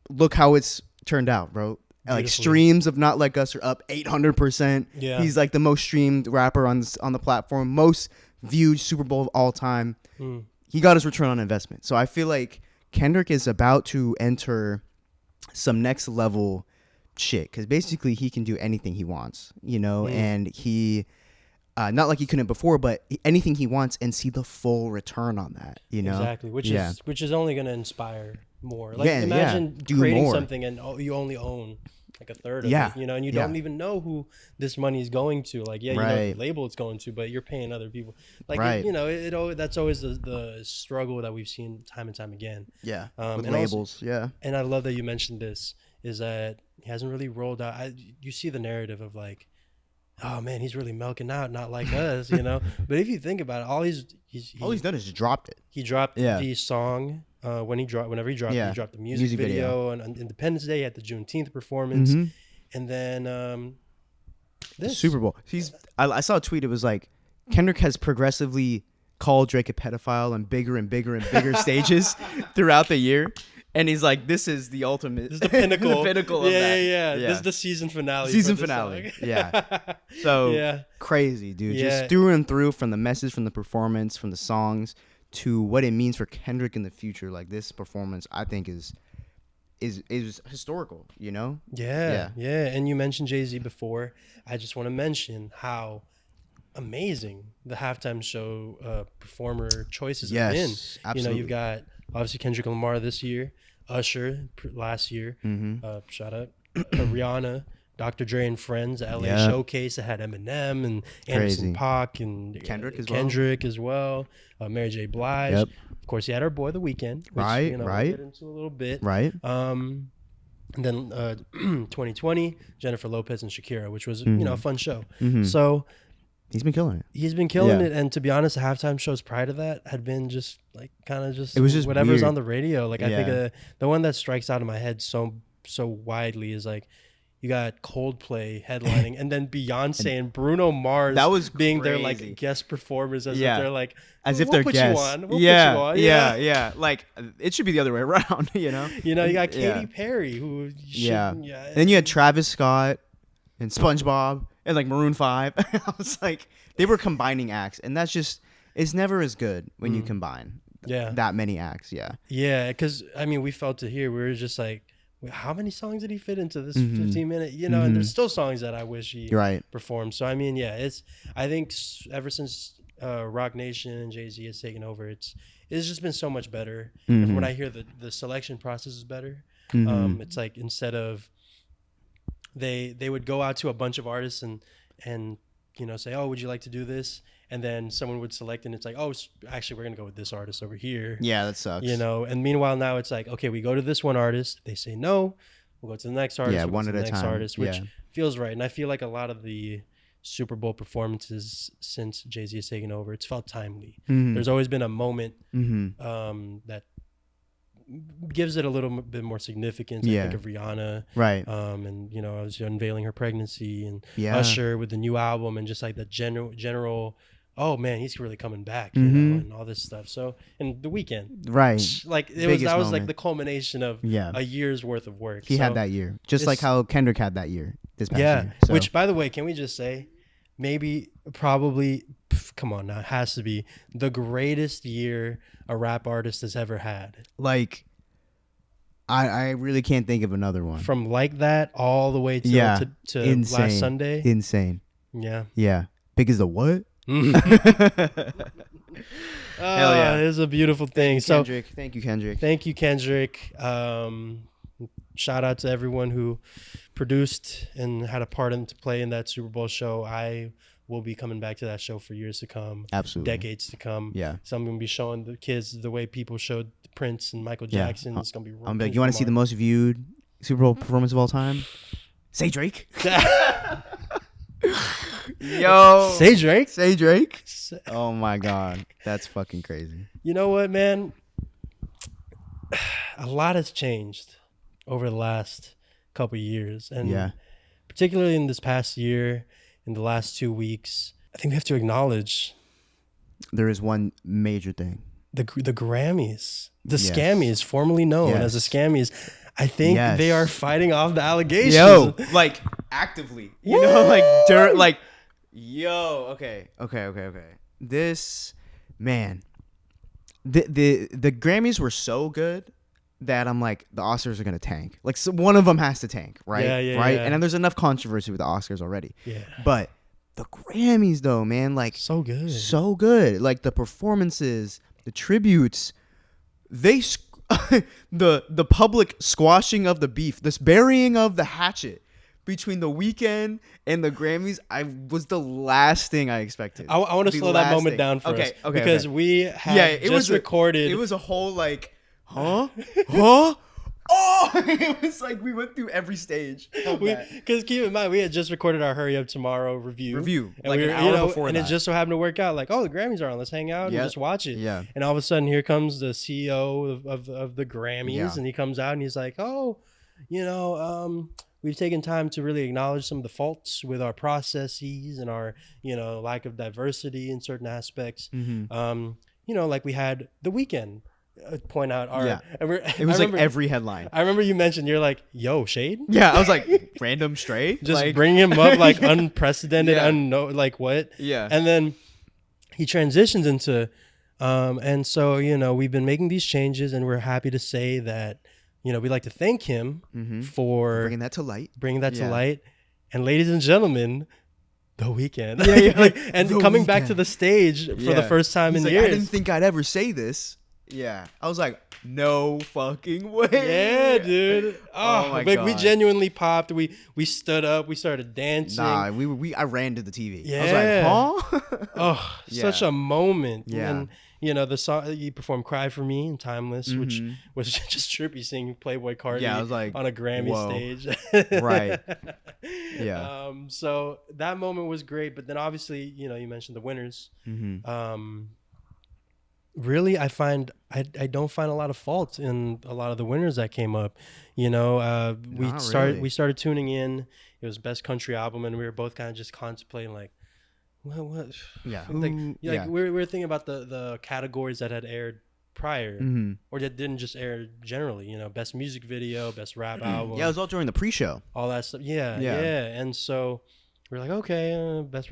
look how it's turned out, bro. Like streams of Not Like Us are up 800%. Yeah. He's like the most streamed rapper on the platform, most viewed Super Bowl of all time. He got his return on investment. So I feel like Kendrick is about to enter some next level shit, because basically he can do anything he wants, and he not like he couldn't before, but anything he wants, and see the full return on that, Exactly, which is only going to inspire more. Like, imagine do creating more. something and you only own like a third of it, and you don't even know who this money is going to. Like, you know the label it's going to, but you're paying other people. Like, that's always the struggle that we've seen time and time again. Yeah, with and labels. Also, and I love that you mentioned this, is that he hasn't really rolled out. You see the narrative of like, oh man, he's really milking out, not like us, But if you think about it, all he's done is dropped it. He dropped the song whenever he dropped it. He dropped the music video on Independence Day. He had the Juneteenth performance, and then the Super Bowl. I saw a tweet. It was like, Kendrick has progressively called Drake a pedophile on bigger and bigger and bigger stages throughout the year. And he's like, this is the ultimate. This is the pinnacle. The pinnacle of that. Yeah. This is the season finale. Yeah. So crazy, dude. Just through and through, from the message, from the performance, from the songs, to what it means for Kendrick in the future. Like, this performance, I think is historical, Yeah. And you mentioned Jay-Z before. I just want to mention how amazing the halftime show performer choices have been. Absolutely. You've got obviously Kendrick Lamar this year, Usher last year, shout out Rihanna, Dr. Dre and Friends, the LA Showcase that had Eminem and Anderson .Paak and Kendrick as well, Mary J. Blige. Of course, he had our boy The Weeknd, which we'll get into a little bit. And then 2020, Jennifer Lopez and Shakira, which was a fun show. So he's been killing it. And to be honest, the halftime shows prior to that had been just like it was just whatever's weird on the radio. Like, I think the one that strikes out in my head so widely is like, you got Coldplay headlining, and then Beyonce and Bruno Mars that was being crazy. their like guest performers, as if they're like, as if they're guests. We'll put you on. Yeah. Like, it should be the other way around, You got Katy Perry, who And then you had Travis Scott and SpongeBob and like Maroon 5. I was like, they were combining acts, and that's just, it's never as good when you combine that many acts. Because we felt it here. We were just like, how many songs did he fit into this 15-minute? And there's still songs that I wish he performed. So I think ever since Rock Nation and Jay-Z has taken over, it's just been so much better. And when I hear the selection process is better, it's like, instead of they would go out to a bunch of artists and say, oh, would you like to do this? And then someone would select, and it's like, oh, actually, we're going to go with this artist over here. Yeah, that sucks. And meanwhile, now it's like, okay, we go to this one artist. If they say no, we'll go to the next artist. Yeah, one at a time. Artist, which feels right. And I feel like a lot of the Super Bowl performances since Jay-Z has taken over, it's felt timely. There's always been a moment that gives it a little bit more significance. I think of Rihanna, and obviously unveiling her pregnancy, and Usher with the new album, and just like the general oh man, he's really coming back, and all this stuff. So, and The Weeknd, like that was like the culmination of a year's worth of work. He had that year, just like how Kendrick had that year this past year. So. Which, by the way, can we just say, probably, come on now, it has to be the greatest year a rap artist has ever had. Like, I really can't think of another one. From Like That all the way to last Sunday. Insane. Yeah. Big as the what? Hell yeah. It was a beautiful thing. Thank you, Kendrick. Thank you, Kendrick. Shout out to everyone who produced and had a part to play in that Super Bowl show. I will be coming back to that show for years to come. Absolutely. Decades to come. Yeah. So I'm going to be showing the kids the way people showed Prince and Michael Jackson. It's going to be I'm like, you want to see the most viewed Super Bowl performance of all time? Say Drake. Yo. Say Drake. Say Drake. Oh my God. That's fucking crazy. You know what, man? A lot has changed over the last couple of years. And particularly in this past year, in the last 2 weeks, I think we have to acknowledge there is one major thing. The Grammys. The Scammys, formerly known as the Scammys. I think they are fighting off the allegations. Yo, like actively. You know, like dirt, like okay. This, man, the Grammys were so good that I'm like, the Oscars are gonna tank. Like, so one of them has to tank, right? Right. Yeah. And then there's enough controversy with the Oscars already. Yeah. But the Grammys, though, man, like, So good. so good. Like the performances, the tributes, the public squashing of the beef, this burying of the hatchet between The Weeknd and the Grammys, was the last thing I expected. I want to slow that moment down for us. Okay. Because we had just recorded. It was a whole like, huh? Huh? Oh, it was like we went through every stage. Because keep in mind, we had just recorded our Hurry Up Tomorrow review. And like an hour before and that. it just so happened to work out. Like, oh, the Grammys are on. Let's hang out and just watch it. Yeah. And all of a sudden, here comes the CEO of the Grammys, Yeah. and he comes out and he's like, oh, we've taken time to really acknowledge some of the faults with our processes and our, lack of diversity in certain aspects. Mm-hmm. Like we had The Weeknd point out our. Yeah. And it was like every headline. I remember you mentioned, you're like, yo, Shade? Yeah, I was like, random stray? Just like, bringing him up like unprecedented, Yeah. like what? Yeah. And then he transitions into, and so, we've been making these changes and we're happy to say that, we'd like to thank him for bringing that to light. And ladies and gentlemen, The Weeknd. Yeah. And The coming back Weeknd. to the stage for the first time He's in like, years. I didn't think I'd ever say this. Yeah. I was like, no fucking way. Yeah, dude. Oh my but God. we genuinely popped. We stood up. We started dancing. Nah, I ran to the TV. Yeah. I was like, huh? Oh, Yeah. such a moment. Yeah. And the song you performed "Cry for Me" and "Timeless," which was just trippy seeing Playboy Cardi Yeah, I was like, on a Grammy whoa. stage. Right. Yeah. So that moment was great, but then obviously, you mentioned the winners. Really, I don't find a lot of fault in a lot of the winners that came up. We started tuning in. It was best country album, and we were both kind of just contemplating like, what? Yeah. We were thinking about the categories that had aired prior, or that didn't just air generally. Best music video, best rap album. Yeah, it was all during the pre-show. All that stuff. Yeah. And so we're like, okay, best.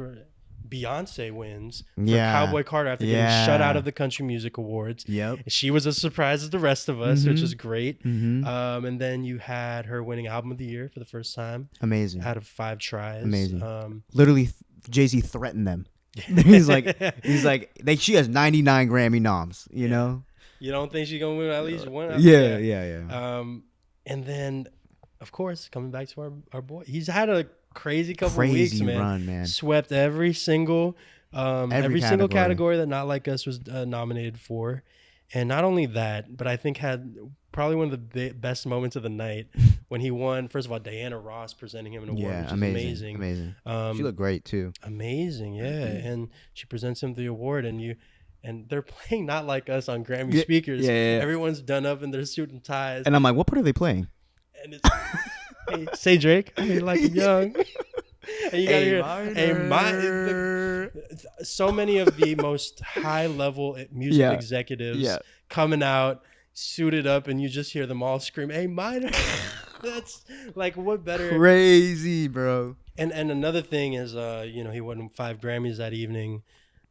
Beyonce wins for Cowboy Carter after getting shut out of the Country Music Awards. Yep. She was as surprised as the rest of us, which is great. And then you had her winning Album of the Year for the first time. Amazing. Out of 5 tries. Amazing. Literally, Jay-Z threatened them. He's like, she has 99 Grammy noms, you know? You don't think she's going to win at least one? Yeah. And then, of course, coming back to our boy, he's had a crazy couple weeks, man. Run, man. Swept every single single category that Not Like Us was nominated for. And not only that, but I think had probably one of the best moments of the night when he won. First of all, Diana Ross presenting him an award, which is amazing. Amazing. She looked great too. Amazing, yeah. And she presents him the award, and they're playing Not Like Us on Grammy speakers. Yeah. Everyone's done up in their suit and ties. And I'm like, what part are they playing? And it's hey, say Drake, I mean, like young. And you gotta hear so many of the most high level music executives coming out suited up, and you just hear them all scream, "A minor!" That's like, what better? Crazy, bro. And another thing is, he won 5 Grammys that evening.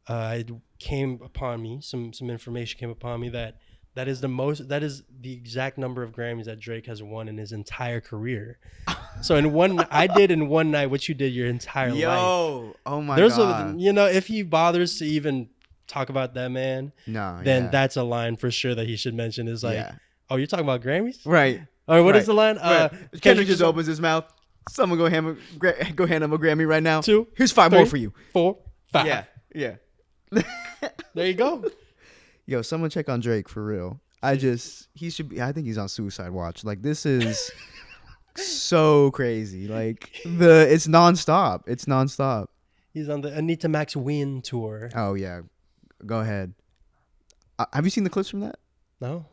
It came upon me, some information came upon me that is the exact number of Grammys that Drake has won in his entire career. So I did in one night what you did your entire life. Oh my God. If he bothers to even talk about that man, then that's a line for sure that he should mention. Is like, oh, you're talking about Grammys? Right. Or what is the line? Kendrick just opens his mouth. Someone go hand him a Grammy right now. 2. Here's 5 more for you. 4, 5. Yeah. There you go. Yo, someone check on Drake for real. I think he's on suicide watch. Like, this is so crazy. Like, it's nonstop. He's on the Anita Max Win tour. Oh yeah, go ahead. Have you seen the clips from that? No.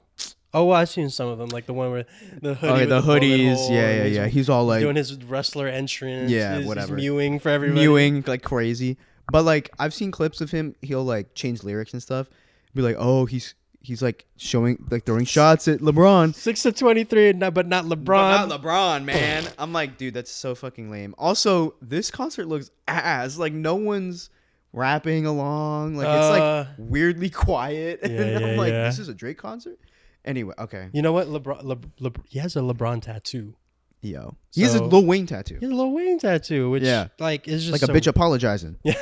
Oh, well, I've seen some of them, like the one where the hoodie. Oh, yeah, the hoodies. Yeah. He's all like doing his wrestler entrance. Whatever. He's mewing for everybody. Mewing like crazy. But like, I've seen clips of him. He'll like change lyrics and stuff. Be like, oh, he's like showing, like throwing shots at LeBron. 6 of 23, but not LeBron. But not LeBron, man. I'm like, dude, that's so fucking lame. Also, this concert looks ass. Like, no one's rapping along. Like, it's like weirdly quiet. And I'm like, this is a Drake concert? Anyway, okay. You know what? He has a LeBron tattoo. Yo, he has a Lil Wayne tattoo. He has a Lil Wayne tattoo, which like is just like a bitch apologizing. Yeah.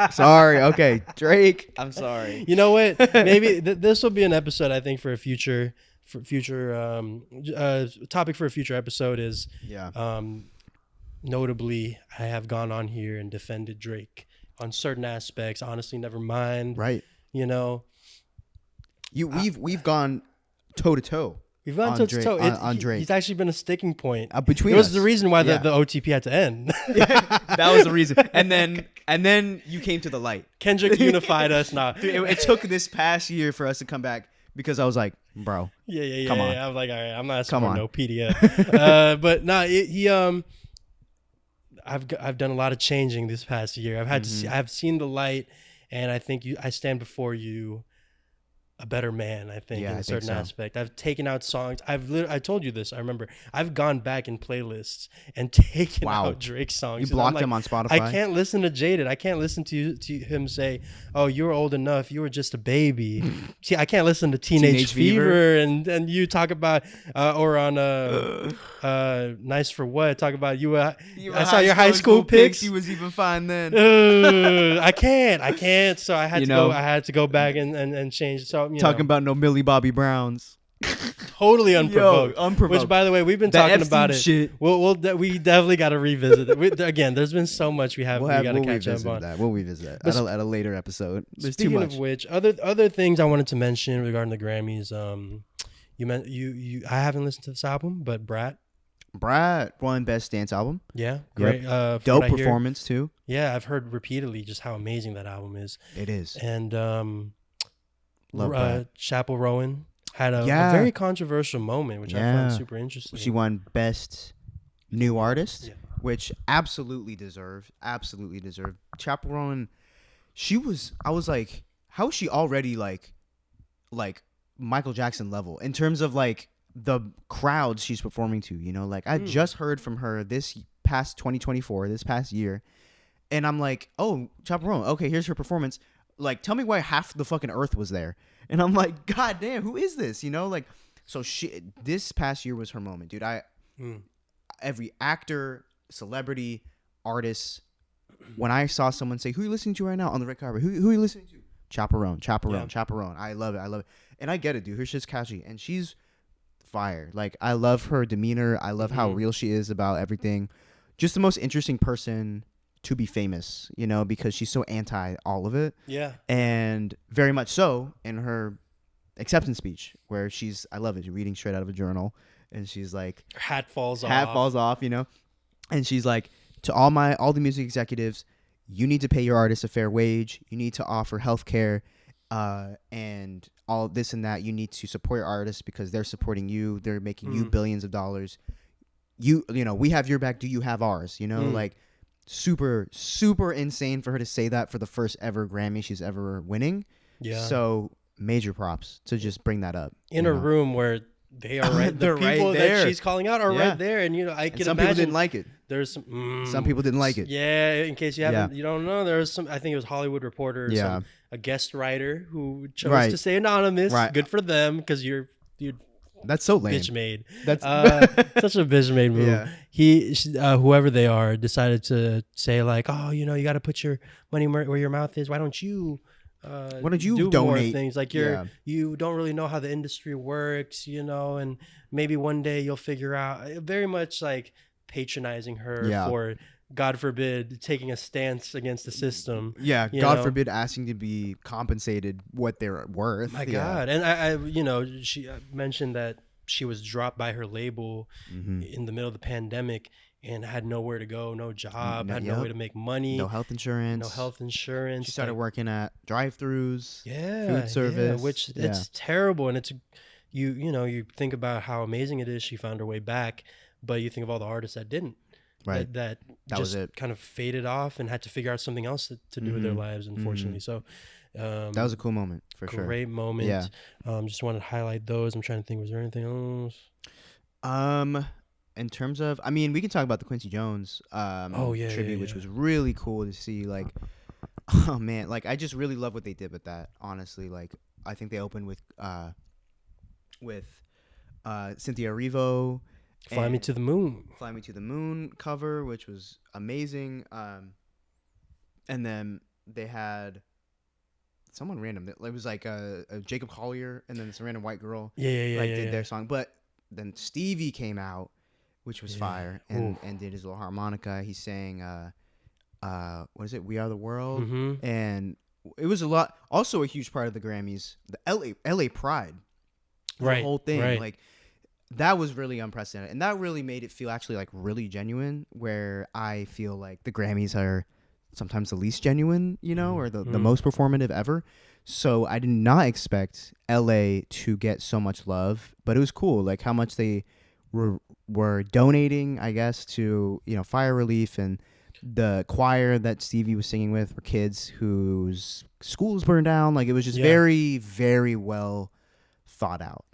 Sorry. Okay, Drake. I'm sorry. You know what? Maybe this will be an episode. I think for a future topic for a future episode is notably I have gone on here and defended Drake on certain aspects. Honestly, never mind. Right. You know, we've gone toe to toe. We've gone toe to toe on Drake. He's actually been a sticking point between us. It was us. the reason why the OTP had to end. That was the reason. And then you came to the light. Kendrick unified us. Nah, it took this past year for us to come back because I was like, bro, come on. I was like, all right, I'm not supporting no PDF. But no, I've done a lot of changing this past year. I've had to see, I've seen the light, and I think I stand before you a better man, I think, in a certain aspect. I've taken out songs. I told you this. I remember I've gone back in playlists and taken out Drake songs. You blocked them on Spotify? I can't listen to Jaded. I can't listen to him say, "Oh, you were old enough. You were just a baby." See, I can't listen to Teenage Fever and you talk about or on Nice for What, talk about I saw your high school pics. He was even fine then. I can't. So I had to go back and change. So talking about no Millie Bobby Browns. Totally unprovoked. Unprovoked. Which, by the way, we've been talking Epstein about it. Shit. We definitely got to revisit it. Again, there's been so much we got to catch up on. We'll revisit that at a later episode. There's too much. Speaking of which, other things I wanted to mention regarding the Grammys. I haven't listened to this album, but Brat won Best Dance Album. Yeah, great. Dope performance too. Yeah, I've heard repeatedly just how amazing that album is. It is. And Love Chappell Rowan had a very controversial moment, which I found super interesting. She won Best New Artist, which absolutely deserved. Chappell Rowan, I was like, how is she already like Michael Jackson level in terms of like the crowds she's performing to, you know? Like I just heard from her this past 2024, this past year, and I'm like, oh, Chappell Rowan, okay, here's her performance. Like, tell me why half the fucking earth was there. And I'm like, God damn, who is this? You know, like, so this past year was her moment, dude. Every actor, celebrity, artist, when I saw someone say, who are you listening to right now on the red carpet? Who are you listening to? Chappell Rowan. I love it. And I get it, dude. Her shit's catchy. And she's fire. Like, I love her demeanor. I love how real she is about everything. Just the most interesting person to be famous, you know, because she's so anti all of it. Yeah. And very much so in her acceptance speech, where I love it, reading straight out of a journal, and she's like, her hat falls off, you know, and she's like, to all the music executives, you need to pay your artists a fair wage, you need to offer healthcare, and all this and that. You need to support your artists because they're supporting you, they're making you billions of dollars. You know, we have your back, do you have ours? You know, like, super insane for her to say that for the first ever Grammy she's ever winning. Yeah. So major props to just bring that up in a room where they are right. The people that she's calling out are right there, and you know I can imagine. Some people didn't like it. There's some people didn't like it. Yeah, in case you haven't, you don't know, there was some. I think it was Hollywood Reporter. A guest writer who chose to stay anonymous. Right. Good for them, because you're. That's so lame. Bitch made. That's such a bitch made move. Yeah. Whoever they are, decided to say like, oh, you know, you got to put your money where your mouth is. Why don't you do donate more things? Like you don't really know how the industry works, you know, and maybe one day you'll figure out. Very much like patronizing her for, God forbid, taking a stance against the system. Yeah, God forbid asking to be compensated what they're worth. My God. And I you know, she mentioned that she was dropped by her label in the middle of the pandemic and had nowhere to go, no job, had no way to make money. No health insurance. She started working at drive-thrus, food service. Which it's terrible. And it's, you know, you think about how amazing it is she found her way back, but you think of all the artists that didn't. Right. That just was it. Kind of faded off and had to figure out something else to do with their lives, unfortunately. So that was a cool moment for sure. Great moment. Yeah. Just wanted to highlight those. I'm trying to think, was there anything else? In terms of, I mean, we can talk about the Quincy Jones tribute, which was really cool to see. Like, oh man, like I just really love what they did with that. Honestly, like I think they opened with with Cynthia Erivo. Fly Me to the Moon. Fly Me to the Moon cover, which was amazing. And then they had someone random. It was like a Jacob Collier and then this random white girl. Did their song. But then Stevie came out, which was fire, and did his little harmonica. He sang, what is it? We Are the World. Mm-hmm. And it was a lot. Also a huge part of the Grammys, the LA Pride. Right. The whole thing. Right. Like, that was really unprecedented. And that really made it feel actually like really genuine, where I feel like the Grammys are sometimes the least genuine, you know, or the most performative ever. So I did not expect LA to get so much love, but it was cool, like how much they were donating, I guess, to, you know, fire relief, and the choir that Stevie was singing with were kids whose schools burned down. Like, it was just very, very well thought out.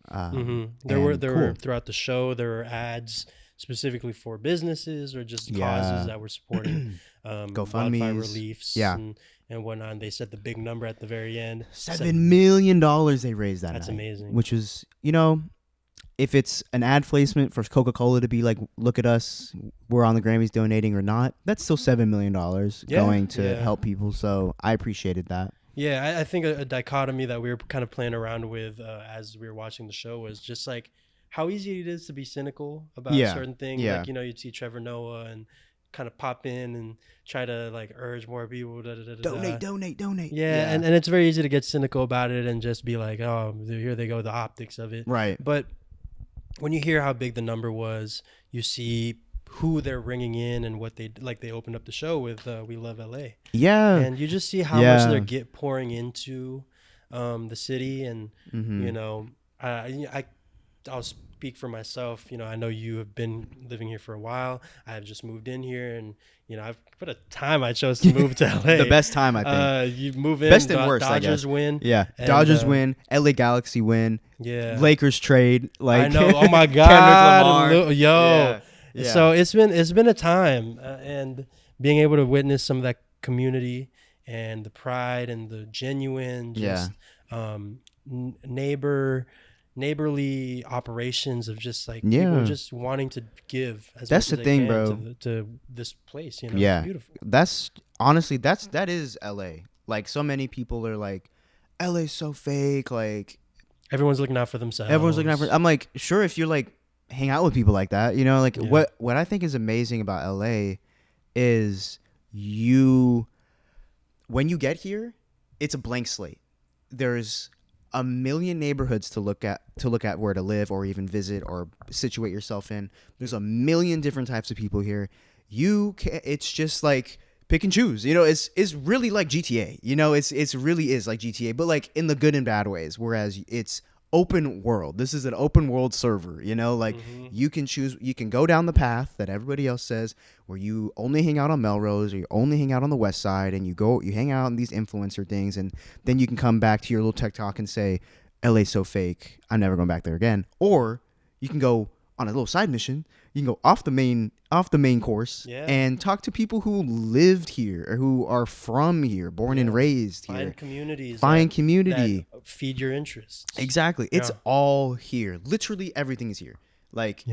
There were throughout the show, there were ads specifically for businesses or just causes that were supporting GoFundMes, wildfire reliefs and whatnot. And they said the big number at the very end, $7 million they raised that That's night, amazing. which was, you know, if it's an ad placement for Coca-Cola to be like, look at us, we're on the Grammys donating or not, that's still $7 million going to help people. So I appreciated that. Yeah, I think a dichotomy that we were kind of playing around with as we were watching the show was just like how easy it is to be cynical about certain things. Like, you know, you'd see Trevor Noah and kind of pop in and try to like urge more people. Donate. Yeah. And it's very easy to get cynical about it and just be like, oh, here they go, the optics of it. Right. But when you hear how big the number was, you see who they're ringing in and what they like. They opened up the show with "We Love LA." Yeah, and you just see how much they're pouring into the city, and you know, I'll speak for myself. You know, I know you have been living here for a while. I've just moved in here, and you know, what a time I chose to move to LA. The best time, I think. You move in, best and worst. Dodgers win. Yeah, and, Dodgers win. LA Galaxy win. Yeah, Lakers trade. Like, I know. Oh my God, Kendrick Lamar. Yeah. So it's been a time, and being able to witness some of that community and the pride and the genuine neighborly operations of just like people just wanting to give as that's much the as thing, they can bro, to this place, you know. It's beautiful. That's honestly that is LA. Like, so many people are like, LA's so fake, like everyone's looking out for themselves. I'm like, sure, if you're like hang out with people like that, you know, like what I think is amazing about LA is when you get here, it's a blank slate. There's a million neighborhoods to look at where to live or even visit or situate yourself in. There's a million different types of people here. It's just like pick and choose, you know. It's really like GTA, you know. It's really is like GTA, but like in the good and bad ways. Whereas it's open world. This is an open world server, you know, like you can choose, you can go down the path that everybody else says, where you only hang out on Melrose or you only hang out on the West Side, and you hang out on these influencer things, and then you can come back to your little tech talk and say, LA's so fake, I'm never going back there again. Or you can go on a little side mission. You can go off the main course and talk to people who lived here or who are from here, born and raised here. Find communities. That feed your interests. Exactly. It's all here. Literally everything is here. Like,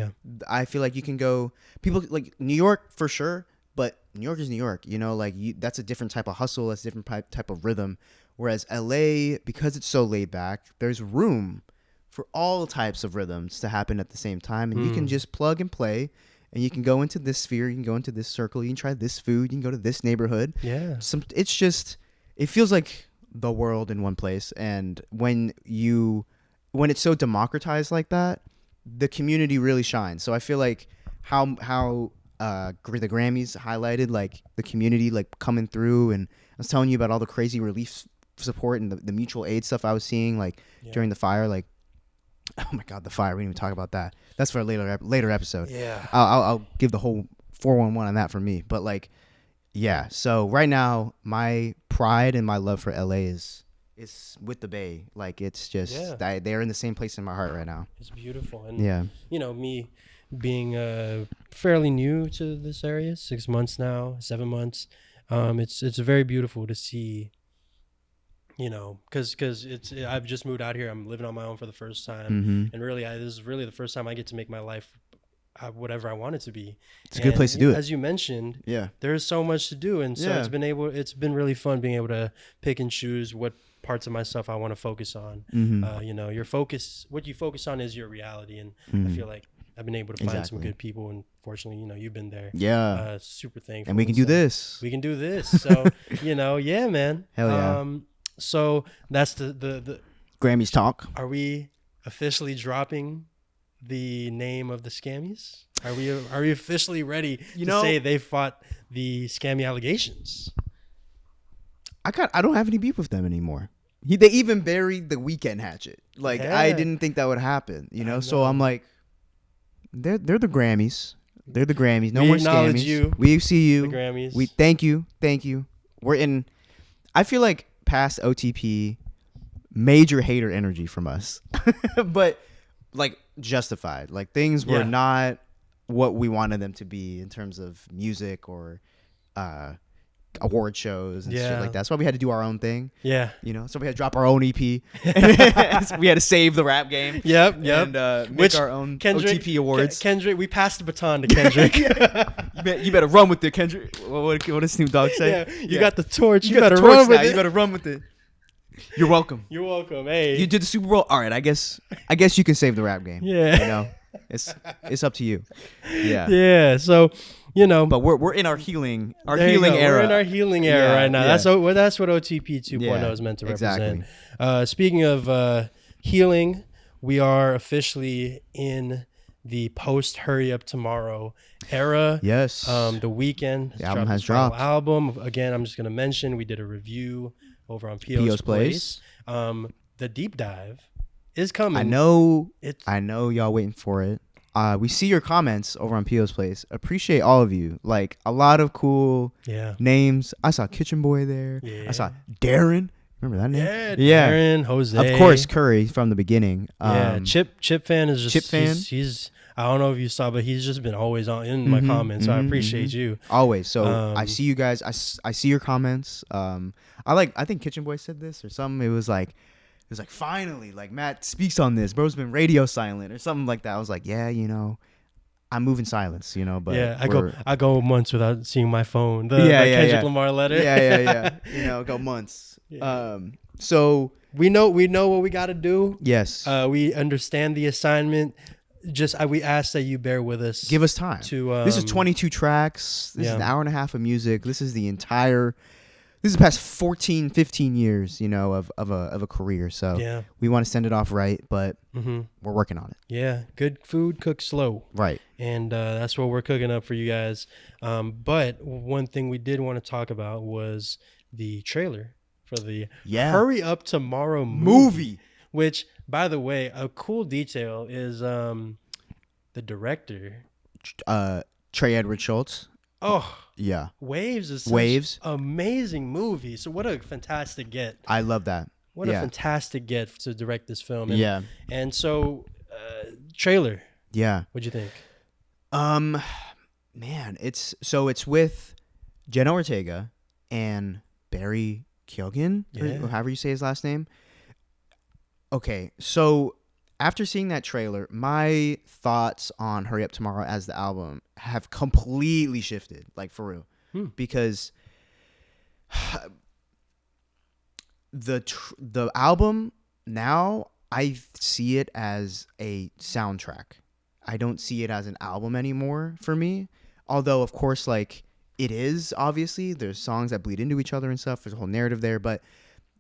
I feel like you can go, people like New York for sure, but New York is New York, you know, like that's a different type of hustle. That's a different type of rhythm. Whereas LA, because it's so laid back, there's room for all types of rhythms to happen at the same time, and you can just plug and play, and you can go into this sphere, you can go into this circle, you can try this food, you can go to this neighborhood. It feels like the world in one place. And when it's so democratized like that, the community really shines. So I feel like how the Grammys highlighted like the community like coming through, and I was telling you about all the crazy relief support and the mutual aid stuff I was seeing like during the fire. Like, oh my God, the fire. We didn't even talk about that. That's for a later episode. Yeah. I'll give the whole 411 on that from me. But like, yeah. So right now, my pride and my love for LA is with the Bay. Like, it's just they're in the same place in my heart right now. It's beautiful. And you know, me being fairly new to this area, 6 months now, 7 months. It's very beautiful to see you know, because I've just moved out here. I'm living on my own for the first time, Mm-hmm. and really, this is really the first time I get to make my life whatever I want it to be. It's a good place to do it. As you mentioned, Yeah. there's so much to do, and so Yeah. it's been really fun being able to pick and choose what parts of myself I want to focus on. Mm-hmm. You know, what you focus on is your reality, and I feel like I've been able to find some good people, and fortunately, you know, you've been there. Yeah. Super thankful. And we can do this. We can do this. So, you know, yeah, man. Hell yeah. So that's the Grammys talk. Are we officially dropping the name of the Scammys? Are we officially ready to say they fought the Scammy allegations? I don't have any beef with them anymore. They even buried the Weekend hatchet. Like I didn't think that would happen, you know? So I'm like, they're the Grammys. They're the Grammys. No We more acknowledge Scammys. you, We see you. The Grammys. We thank you. We're in. I feel like past OTP, major hater energy from us, but like justified. Like things were not what we wanted them to be in terms of music or award shows and shit like that. That's why we had to do our own thing. Yeah. You know, so we had to drop our own EP. We had to save the rap game. Yep. And make our own Kendrick, OTP awards. Kendrick, we passed the baton to Kendrick. You better run with it, Kendrick. What does Snoop Dogg say? Yeah. You got the torch. You better run with it. You better run with it. You're welcome. You're welcome. Hey. You did the Super Bowl. All right. I guess you can save the rap game. Yeah. You know, it's up to you. Yeah. Yeah. So, you know, but we're in our healing era. We're in our healing era right now. Yeah. That's what OTP 2.0 is meant to represent. Exactly. Speaking of healing, we are officially in the post Hurry Up Tomorrow era. Yes. The Weeknd the album has dropped. Album again. I'm just gonna mention we did a review over on P.O.'s Place. The deep dive is coming. I know y'all waiting for it. We see your comments over on P.O.'s Place. Appreciate all of you. Like a lot of cool names. I saw Kitchen Boy there. I saw Darren. Remember that name? Yeah. Darren, Jose. Of course, Curry from the beginning. Chip fan is just Chip fan. He's I don't know if you saw, but he's just been always in my comments. So I appreciate you. Always. So I see you guys. I see your comments. I think Kitchen Boy said this or something. It was like finally, like Matt speaks on this. Bro's been radio silent or something like that. I was like, yeah, you know, I'm moving silence, you know. But yeah, I go months without seeing my phone. The Kendrick Lamar letter. Yeah. You know, go months. So we know what we got to do. Yes. We understand the assignment. We ask that you bear with us. Give us time. This is 22 tracks. This is an hour and a half of music. This is the past 14, 15 years, you know, of a career. So we want to send it off right, but we're working on it. Yeah. Good food cooked slow. Right. And that's what we're cooking up for you guys. But one thing we did want to talk about was the trailer for the Hurry Up Tomorrow movie. Which, by the way, a cool detail is the director. Trey Edward Schultz. Oh. Yeah. Waves is such amazing movie. So what a fantastic get. I love that. What a fantastic get to direct this film. And so trailer. Yeah. What'd you think? Man, it's with Jenna Ortega and Barry Keoghan, or however you say his last name. Okay, so after seeing that trailer, my thoughts on Hurry Up Tomorrow as the album have completely shifted, like for real, because the album now I see it as a soundtrack. I don't see it as an album anymore for me. Although, of course, like it is, obviously there's songs that bleed into each other and stuff. There's a whole narrative there, but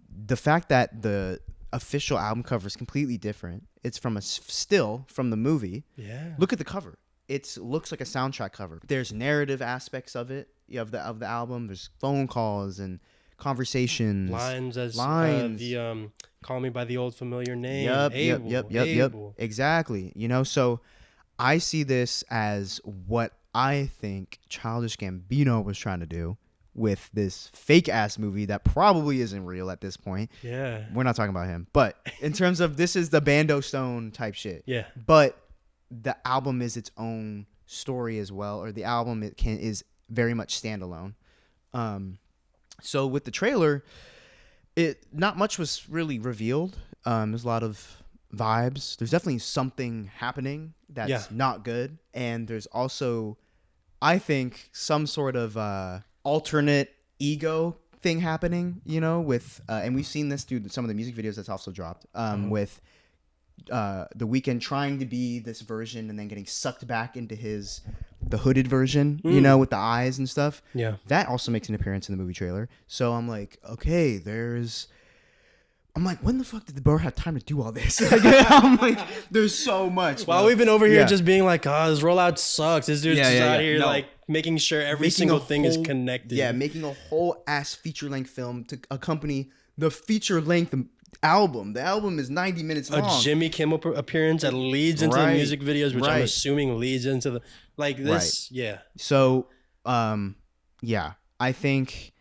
the fact that the official album cover is completely different. It's from a still from the movie. Yeah. Look at the cover. It looks like a soundtrack cover. There's narrative aspects of it, of the album. There's phone calls and conversations. Lines. The Call Me by the Old Familiar Name. Yep. Exactly. You know, so I see this as what I think Childish Gambino was trying to do with this fake ass movie that probably isn't real at this point. Yeah. We're not talking about him. But in terms of this is the Bando Stone type shit. Yeah. But the album is its own story as well, or the album is very much standalone. So with the trailer, Not much was really revealed. There's a lot of vibes. There's definitely something happening that's not good, and there's also, I think, some sort of alternate ego thing happening. With and we've seen this through some of the music videos that's also dropped. With The Weeknd trying to be this version and then getting sucked back into the hooded version, with the eyes and stuff. Yeah. That also makes an appearance in the movie trailer. So I'm like, okay, I'm like, when the fuck did the bro have time to do all this? I'm like, there's so much. While we've been over here just being like, oh, this rollout sucks. This dude's just out here No. like making sure every single thing is connected. Yeah, making a whole ass feature length film to accompany the feature length album. The album is 90 minutes long. A Jimmy Kimmel appearance that leads into the music videos, which I'm assuming leads into the like this. Right. Yeah. So, yeah, I think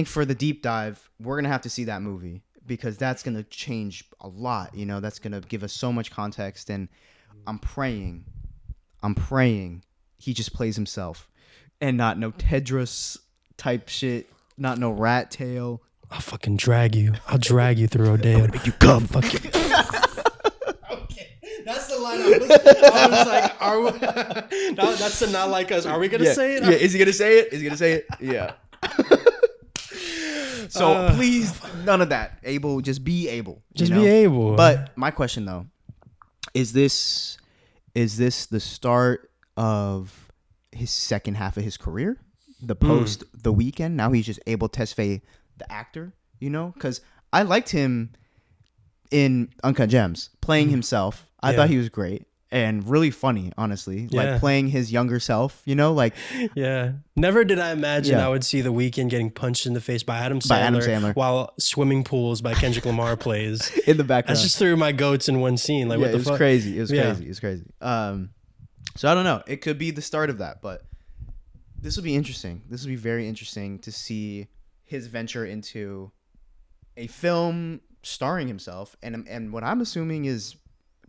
for the deep dive, we're gonna have to see that movie because that's gonna change a lot. That's gonna give us so much context, and I'm praying he just plays himself and not no Tedros type shit, not no rat tail. I'll fucking drag you. I'll drag you through Rodeo. I'm gonna make you come. Fuck you. Okay, that's the line. I was like, no, that's the not like us. Are we gonna say it? Yeah, is he gonna say it? Yeah. So please, none of that. Abel, just be able. Just be able. But my question though, is this the start of his second half of his career? The post The Weeknd. Now he's just Abel Tesfaye, the actor. Because I liked him in Uncut Gems, playing himself. I thought he was great. And really funny, honestly. Like playing his younger self, like... Yeah. Never did I imagine I would see The Weeknd getting punched in the face by Adam Sandler while Swimming Pools by Kendrick Lamar plays. In the background. That's just threw my goats in one scene. Like, what the fuck? It was crazy. It was crazy. So I don't know. It could be the start of that, but this will be interesting. This will be very interesting to see his venture into a film starring himself. And what I'm assuming is...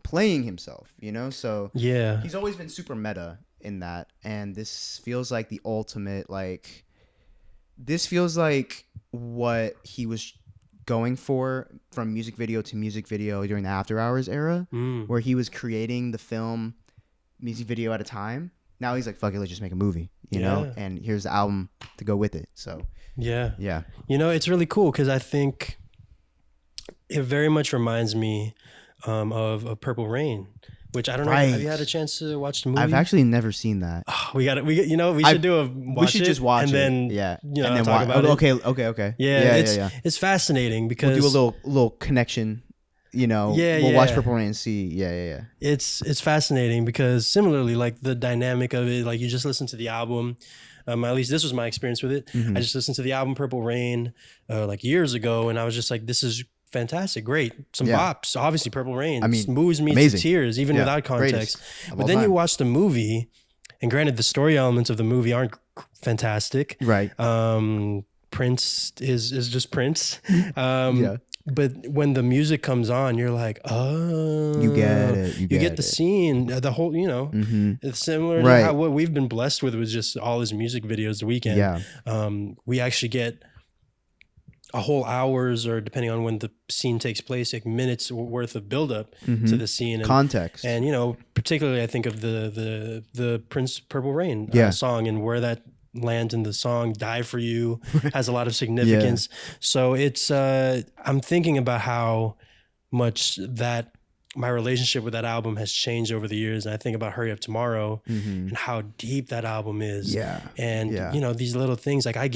playing himself, so he's always been super meta in that, and this feels like the ultimate, this feels like what he was going for from music video to music video during the After Hours era, where he was creating the film music video at a time. Now he's like, fuck it, let's just make a movie, you know, and here's the album to go with it. So yeah, it's really cool because I think it very much reminds me of Purple Rain, which I don't know. Have you had a chance to watch the movie? I've actually never seen that. Oh, we should just watch it and then talk about it. Okay. Yeah. It's fascinating because we'll do a little connection. We'll watch Purple Rain and see. Yeah. It's fascinating because similarly, like the dynamic of it, like you just listen to the album. At least this was my experience with it. I just listened to the album Purple Rain like years ago, and I was just like, this is fantastic, great, some bops. Obviously, Purple Rain moves me to tears, even without context. But then you watch the movie, and granted, the story elements of the movie aren't fantastic. Right. Prince is just Prince. But when the music comes on, you're like, oh, you get it. You get the scene, the whole, it's similar to how what we've been blessed with just all his music videos the weekend. Yeah. We actually get a whole hours, or depending on when the scene takes place, like minutes worth of buildup to the scene and context. And particularly I think of the Prince Purple Rain song, and where that lands in the song "Die for You" has a lot of significance. So it's I'm thinking about how much that my relationship with that album has changed over the years, and I think about Hurry Up Tomorrow and how deep that album is. And these little things, like I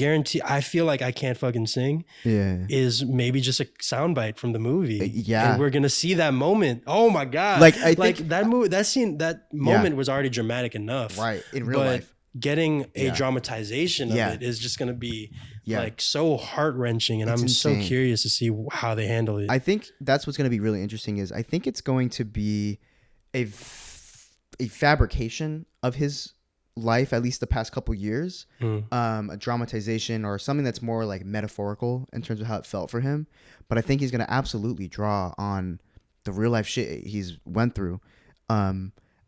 feel like I Can't Fucking Sing is maybe just a soundbite from the movie. And we're gonna see that moment. Oh my god. That moment was already dramatic enough. Right. In real life. Getting a dramatization of it is just gonna be like so heart-wrenching, and I'm insane. So curious to see how they handle it. I think that's what's gonna be really interesting is I think it's going to be a fabrication of his life, at least the past couple years, a dramatization or something that's more like metaphorical in terms of how it felt for him. But I think he's gonna absolutely draw on the real life shit he's went through.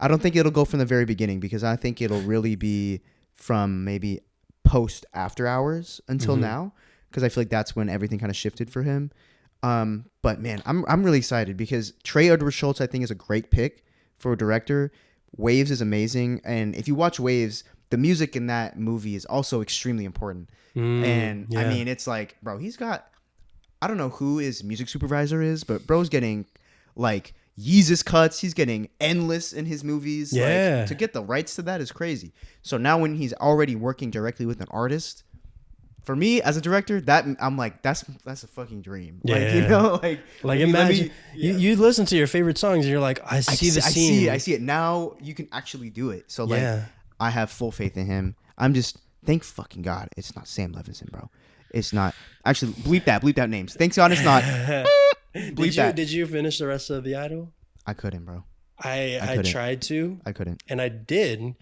I don't think it'll go from the very beginning, because I think it'll really be from maybe post After Hours until now, because I feel like that's when everything kind of shifted for him. But man, I'm really excited because Trey Edward Schultz, I think, is a great pick for a director. Waves is amazing, and if you watch Waves, the music in that movie is also extremely important. I mean, it's like, bro, he's got, I don't know who his music supervisor is, but bro's getting like Yeezus cuts. He's getting endless in his movies. Yeah. Like, to get the rights to that is crazy. So now when he's already working directly with an artist, for me as a director, that I'm like, that's a fucking dream. Yeah. Like, you know, like imagine you listen to your favorite songs and you're like, I see the scene. I see it. Now you can actually do it. So like, Yeah. I have full faith in him. I'm just, thank fucking God it's not Sam Levinson, bro. It's not. Actually, bleep that names. Thanks God it's not. Did you finish the rest of The Idol? I couldn't, bro. I tried to. I couldn't. And I did.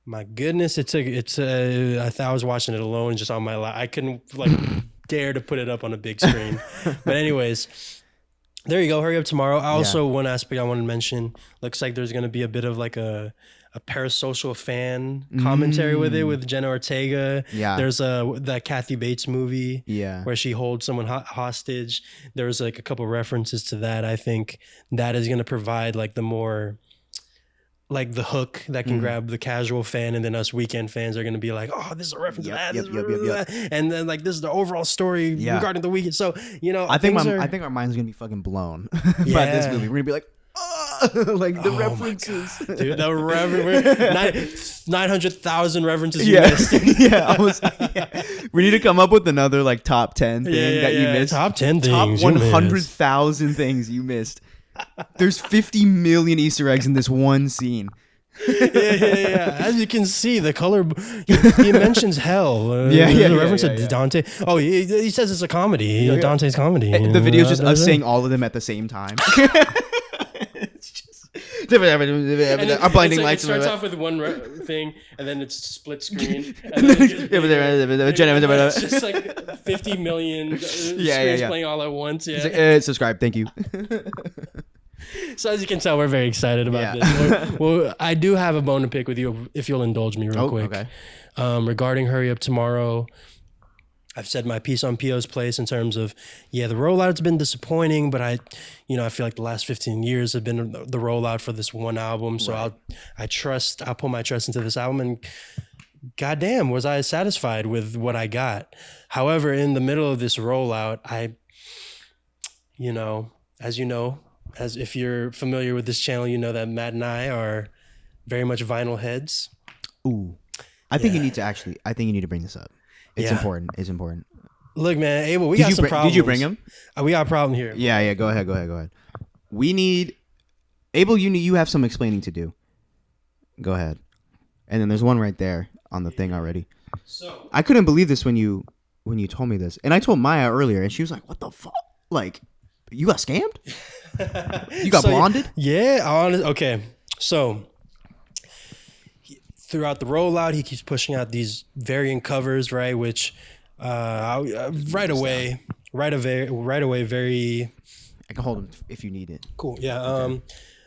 My goodness, I thought I was watching it alone just on my lap. I couldn't like dare to put it up on a big screen. But anyways, there you go. Hurry Up Tomorrow. Also, one aspect I want to mention, looks like there's going to be a bit of like a parasocial fan commentary with it, with Jenna Ortega. Yeah. There's that Kathy Bates movie where she holds someone hostage. There's like a couple references to that. I think that is going to provide like the more, like the hook that can grab the casual fan, and then us weekend fans are going to be like, oh, this is a reference to that. And then like, this is the overall story regarding the weekend. So, you know, I think our minds are going to be fucking blown by this movie. We're going to be like, like the references. Dude, the reference, 900,000 references you missed. We need to come up with another like top 10 thing that you missed. Top 10 things. Top 100,000 things you missed. There's 50 million Easter eggs in this one scene. As you can see, the color, he mentions hell. The reference to Dante. Oh, he says it's a comedy. Dante's comedy. The video's just us saying all of them at the same time. Our blinding lights. It starts off with one thing, and then it's split screen. It's just like 50 million screens playing all at once. Yeah. Subscribe. Thank you. So as you can tell, we're very excited about this. Well, I do have a bone to pick with you, if you'll indulge me real quick. Okay. Regarding Hurry Up Tomorrow, I've said my piece on P.O.'s place in terms of, the rollout's been disappointing, but I feel like the last 15 years have been the rollout for this one album. So I'll put my trust into this album, and goddamn, was I satisfied with what I got. However, in the middle of this rollout, as if you're familiar with this channel, you know that Matt and I are very much vinyl heads. Ooh, I think you need to bring this up. It's important. It's important. Look, man, Abel, we got some problems. Did you bring him? We got a problem here. Yeah. Go ahead. We need Abel. You have some explaining to do. Go ahead. And then there's one right there on the thing already. So I couldn't believe this when you told me this, and I told Maya earlier, and she was like, "What the fuck? Like, you got scammed? You got blonded?" Yeah. Okay. So throughout the rollout, he keeps pushing out these variant covers, right? Which right away, very. I can hold him if you need it. Cool. Yeah. Okay.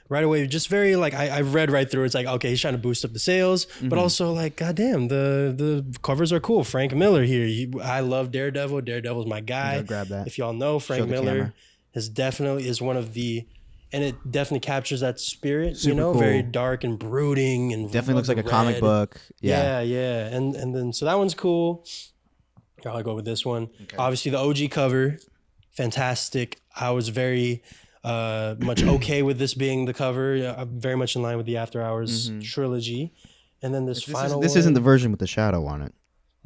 Right away, just very like I've read right through. It's like, okay, he's trying to boost up the sales, but also like, goddamn, the covers are cool. Frank Miller here. I love Daredevil. Daredevil's my guy. Grab that. If y'all know, Frank Miller is one of the. And it definitely captures that spirit, Super cool. Very dark and brooding and definitely looks like red. A comic book. Yeah. And then so that one's cool. I'll go with this one. Okay. Obviously the OG cover, fantastic. I was very much okay with this being the cover. Very much in line with the After Hours trilogy. And then this isn't the version with the shadow on it.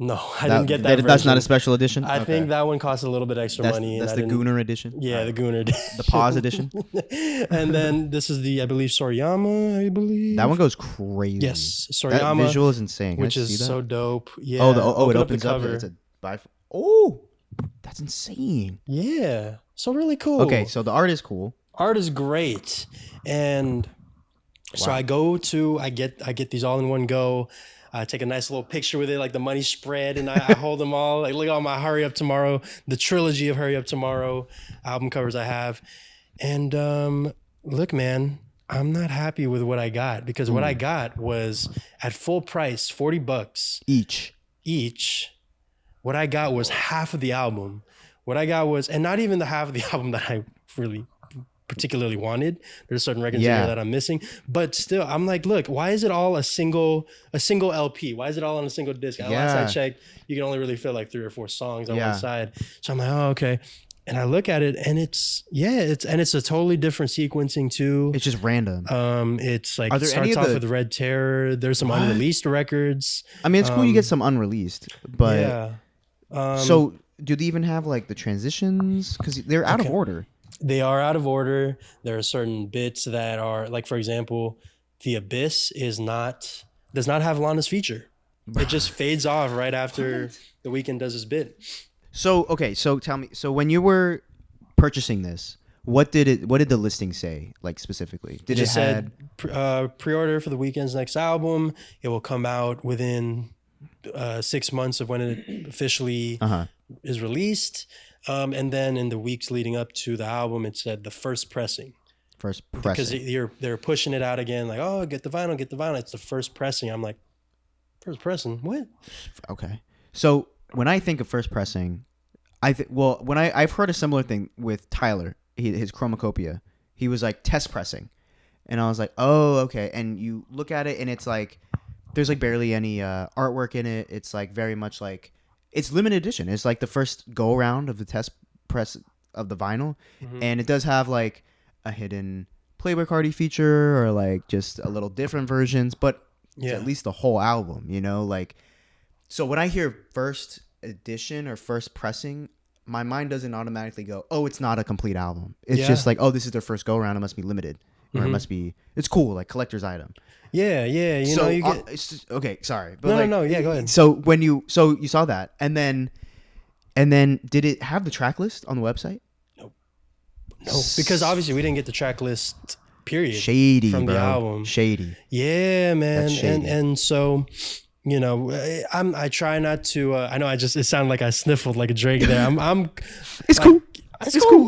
No, I didn't get that version. That's not a special edition? I think that one costs a little bit extra money. That's the Gooner edition? Yeah, the Gooner edition. The Pause edition? And then this is I believe, Soriyama, That one goes crazy. Yes, Soriyama. That visual is insane. Which is so dope. Yeah. It opens up. It's that's insane. Yeah. So really cool. Okay, so the art is cool. Art is great. And so I get these all in one go. I take a nice little picture with it, like the money spread, and I hold them all. Like, look at all my Hurry Up Tomorrow, the trilogy of Hurry Up Tomorrow album covers I have. And look, man, I'm not happy with what I got, because what I got was at full price, $40 each. what I got was half of the album. What I got was, and not even the half of the album that I really particularly wanted. There's certain records in here that I'm missing, but still, I'm like, look, why is it all a single LP? Why is it all on a single disc? Last I checked, you can only really fit like 3 or 4 songs on one side. So I'm like, oh, okay. And I look at it, and it's a totally different sequencing too. It's just random. It's like, it starts off with Red Terror. There's some unreleased records. I mean, it's cool you get some unreleased, but so do they even have like the transitions? Because they're out of order. They are out of order. There are certain bits that are, like, for example, The Abyss does not have Lana's feature. It just fades off right after The Weeknd does his bit. So, okay, so tell me, so when you were purchasing this, what did the listing say, like, specifically? It just said pre-order for The Weeknd's next album. It will come out within 6 months of when it officially is released. And then in the weeks leading up to the album, it said the first pressing. Because they're pushing it out again, like, oh, get the vinyl. It's the first pressing. I'm like, first pressing? What? Okay. So when I think of first pressing, I've heard a similar thing with Tyler, his Chromacopia. He was like test pressing. And I was like, oh, okay. And you look at it and it's like, there's like barely any artwork in it. It's like very much like, it's limited edition. It's like the first go around of the test press of the vinyl. And it does have like a hidden Playboy Cardi feature or like just a little different versions, but it's at least the whole album, you know? Like, so when I hear first edition or first pressing, my mind doesn't automatically go, oh, it's not a complete album. It's just like, oh, this is their first go around. It must be limited. Or it must be, it's cool, like collector's item. Yeah. You know, you get... it's just, okay, sorry. But no. Yeah, go ahead. So when you saw that, and then did it have the track list on the website? No, because obviously we didn't get the track list, period. Shady, from bro. the album. Shady. Yeah, man. That's shady. And so, you know, I try not to. I know it sounded like I sniffled like a Drake there. I'm. It's like, cool.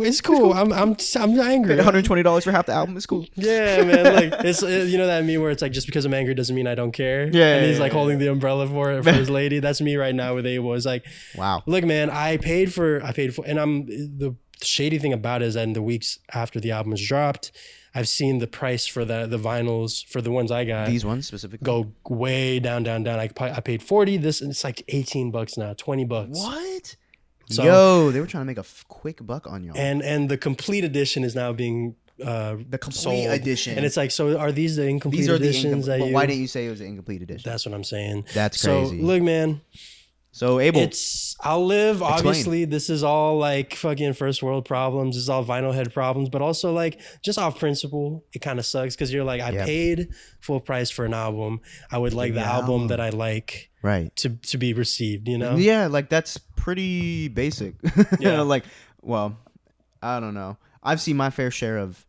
It's cool. I'm angry. $120 for half the album is cool. Yeah, man. Like it's you know that meme where it's like, just because I'm angry doesn't mean I don't care. Yeah. And he's like holding the umbrella for his lady. That's me right now with Abel. It's like, wow. Look, man, I paid for, and the shady thing about it is that in the weeks after the album is dropped, I've seen the price for the vinyls for the ones I got. These ones specifically go way down. I paid $40. It's like $18 now, $20. What? So, yo, they were trying to make a quick buck on y'all. And the complete edition is now being the complete sold. edition. And it's like, so are these the incomplete editions? But why didn't you say it was an incomplete edition? That's what I'm saying. That's crazy. So look, man. So Abel, I'll live. Obviously, this is all like fucking first world problems. This is all vinyl head problems, but also like just off principle, it kind of sucks because you're like, I paid full price for an album. I would like the album that I like, right, to be received. You know? Yeah, like that's pretty basic. Yeah, like, well, I don't know. I've seen my fair share of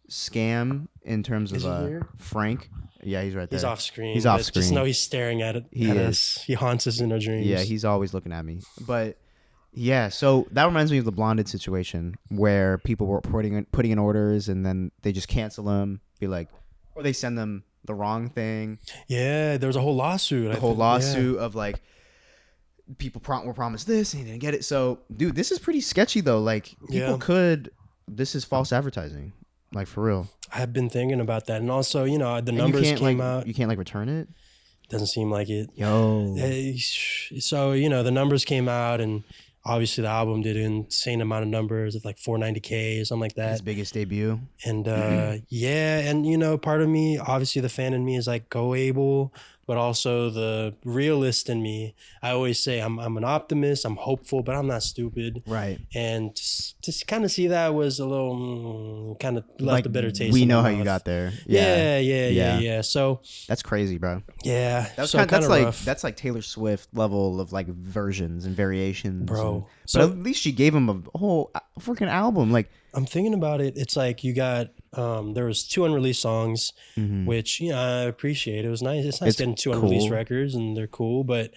scam in terms of Frank. Yeah, he's right there. He's off screen. Just know he's staring at it. He is. He haunts us in our dreams. Yeah, he's always looking at me. But yeah, so that reminds me of the Blonded situation where people were putting in orders and then they just cancel them, be like, or they send them the wrong thing. Yeah, there was a whole lawsuit. Of like, people were promised this and he didn't get it. So, dude, this is pretty sketchy though. Like, this is false advertising. Like, for real. I've been thinking about that. And also, you know, the numbers came out. You can't, like, return it? Doesn't seem like it. Yo. So, you know, the numbers came out and obviously the album did an insane amount of numbers. It's like 490K or something like that. His biggest debut. And, yeah. And, you know, part of me, obviously the fan in me is like, go Abel. But also the realist in me, I always say I'm an optimist, I'm hopeful, but I'm not stupid. Right. And just kind of see that was a little kind of left like, a bitter taste. We know how you got there. Yeah. So that's crazy, bro. Yeah. That's like Taylor Swift level of like versions and variations, bro. But at least she gave him a whole freaking album. Like, I'm thinking about it. It's like you got there was 2 unreleased songs, which I appreciate. It was nice. It's nice getting 2 unreleased records, and they're cool. But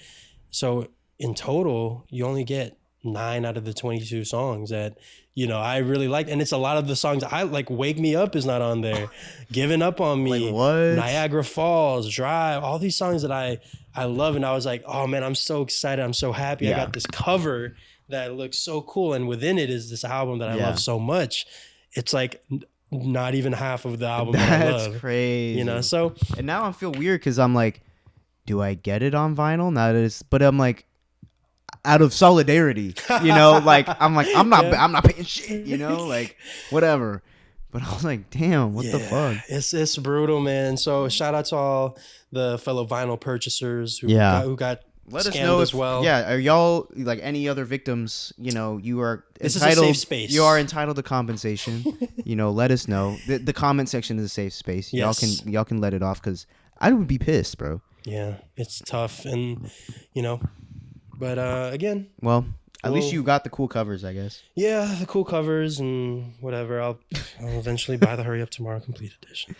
so in total, you only get 9 out of the 22 songs that I really like, and it's a lot of the songs I like. Wake Me Up is not on there. Giving Up on Me, like what? Niagara Falls, Drive, all these songs that I I love it. And I was like, oh man, I'm so excited. I'm so happy. I Yeah. got this cover that looks so cool. And within it is this album that I Yeah. love so much. It's like not even half of the album that I love. That's crazy. You know, so. And now I feel weird because I'm like, do I get it on vinyl? Now that it's, but I'm like, out of solidarity, you know, like I'm not paying shit, you know, like whatever. But I was like, damn, what the fuck? It's brutal, man. So shout out to all the fellow vinyl purchasers who got let us scammed know as well. Yeah, are y'all like any other victims? You know, you are This entitled. is a safe space. You are entitled to compensation. You know, let us know. The comment section is a safe space. Yes. Y'all can let it off because I would be pissed, bro. Yeah, it's tough, and you know, but again, well, at least you got the cool covers, I guess. Yeah, the cool covers and whatever. I'll eventually buy the Hurry Up Tomorrow Complete Edition.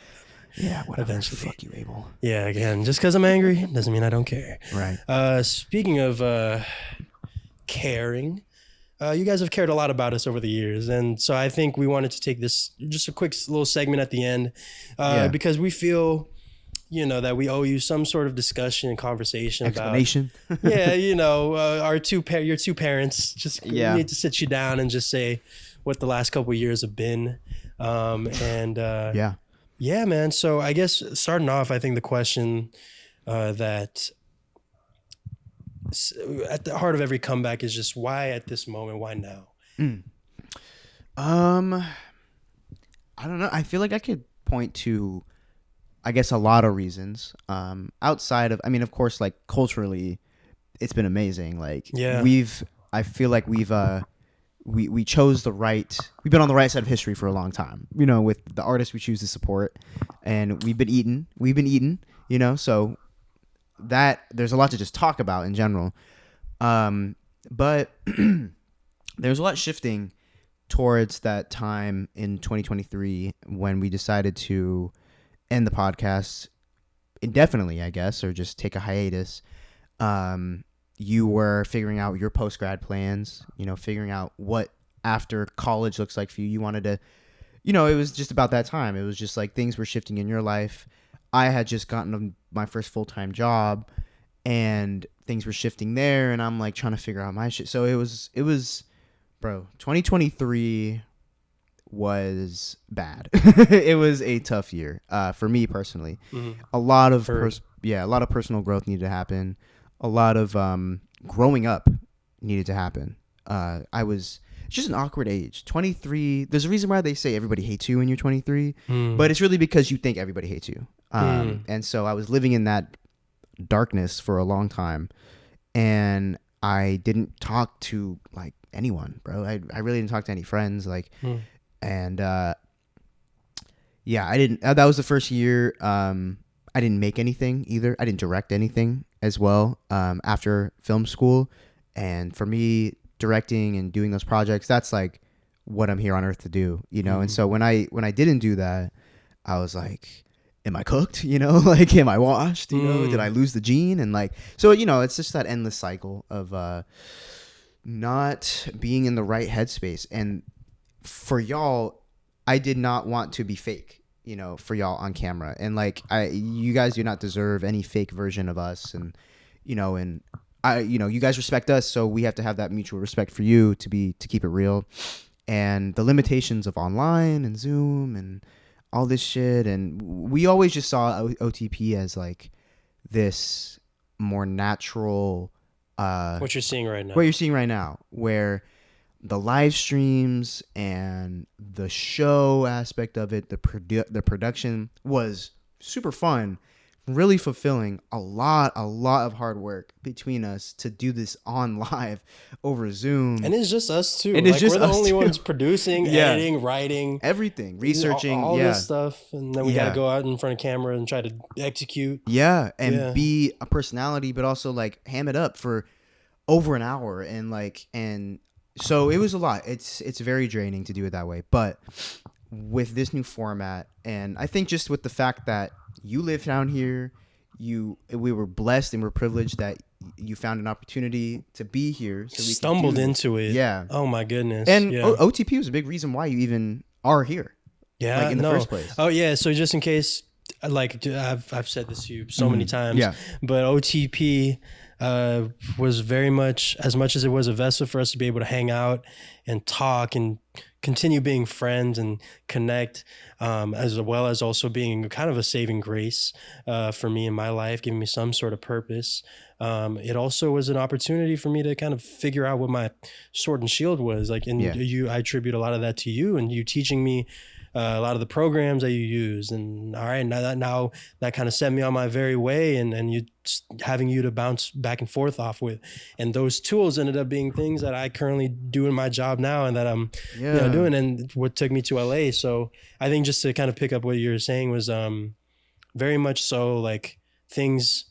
Yeah, whatever. Eventually. Fuck you, Abel. Yeah, again, just because I'm angry doesn't mean I don't care. Right. Speaking of caring, you guys have cared a lot about us over the years, and so I think we wanted to take this just a quick little segment at the end because we feel, you know, that we owe you some sort of discussion and conversation Explanation. about. Yeah, you know, your two parents just need to sit you down and just say what the last couple of years have been, yeah, man. So I guess starting off, I think the question that at the heart of every comeback is just why at this moment, why now? I don't know. I feel like I could point to, I guess, a lot of reasons. Outside of, I mean, of course, like culturally, it's been amazing. Like, I feel like we chose we've been on the right side of history for a long time, you know, with the artists we choose to support, and we've been eating, you know, so that there's a lot to just talk about in general. But there's a lot shifting towards that time in 2023 when we decided to end the podcast indefinitely, I guess, or just take a hiatus. You were figuring out your post-grad plans, you know, figuring out what after college looks like for you. You wanted to, you know, it was just about that time. It was just like things were shifting in your life. I had just gotten my first full-time job and things were shifting there, and I'm like trying to figure out my shit. So it was, bro, 2023 was bad. It was a tough year for me personally. Mm-hmm. A lot of personal growth needed to happen. A lot of growing up needed to happen. I was just an awkward age. 23. There's a reason why they say everybody hates you when you're 23, but it's really because you think everybody hates you. And so I was living in that darkness for a long time, and I didn't talk to like anyone, bro. I really didn't talk to any friends, like, and I didn't. That was the first year. I didn't make anything either. I didn't direct anything as well after film school. And for me, directing and doing those projects, that's like what I'm here on earth to do, you know? And so when I didn't do that, I was like, am I cooked? You know, like, am I washed? You know, did I lose the gene? And like, so, you know, it's just that endless cycle of not being in the right headspace. And for y'all, I did not want to be fake, you know, for y'all on camera. And like, you guys do not deserve any fake version of us. And, you know, you guys respect us, so we have to have that mutual respect for you to keep it real. And the limitations of online and Zoom and all this shit. And we always just saw OTP as like this more natural, what you're seeing right now, where the live streams and the show aspect of it, the production was super fun, really fulfilling. A lot of hard work between us to do this on live over Zoom. And it's just us too. And it's just we're the us only too. ones producing, editing, writing, everything, researching, all this stuff. And then we got to go out in front of camera and try to execute. Yeah. And be a personality, but also like ham it up for over an hour. And so it was a lot. It's very draining to do it that way. But with this new format, and I think just with the fact that you live down here, we were blessed and we're privileged that you found an opportunity to be here. So we stumbled into it. Yeah. Oh my goodness. And OTP was a big reason why you even are here. Yeah. Like in the first place. Oh yeah. So just in case like I've said this to you so many times, Yeah. but OTP was very much as it was a vessel for us to be able to hang out and talk and continue being friends and connect, as well as also being kind of a saving grace for me in my life, giving me some sort of purpose. It also was an opportunity for me to kind of figure out what my sword and shield was like. And I attribute a lot of that to you and you teaching me a lot of the programs that you use. And all right, now that kind of set me on my very way, and you having you to bounce back and forth off with. And those tools ended up being things that I currently do in my job now and that I'm doing, and what took me to LA. So I think just to kind of pick up what you're saying was very much so like things,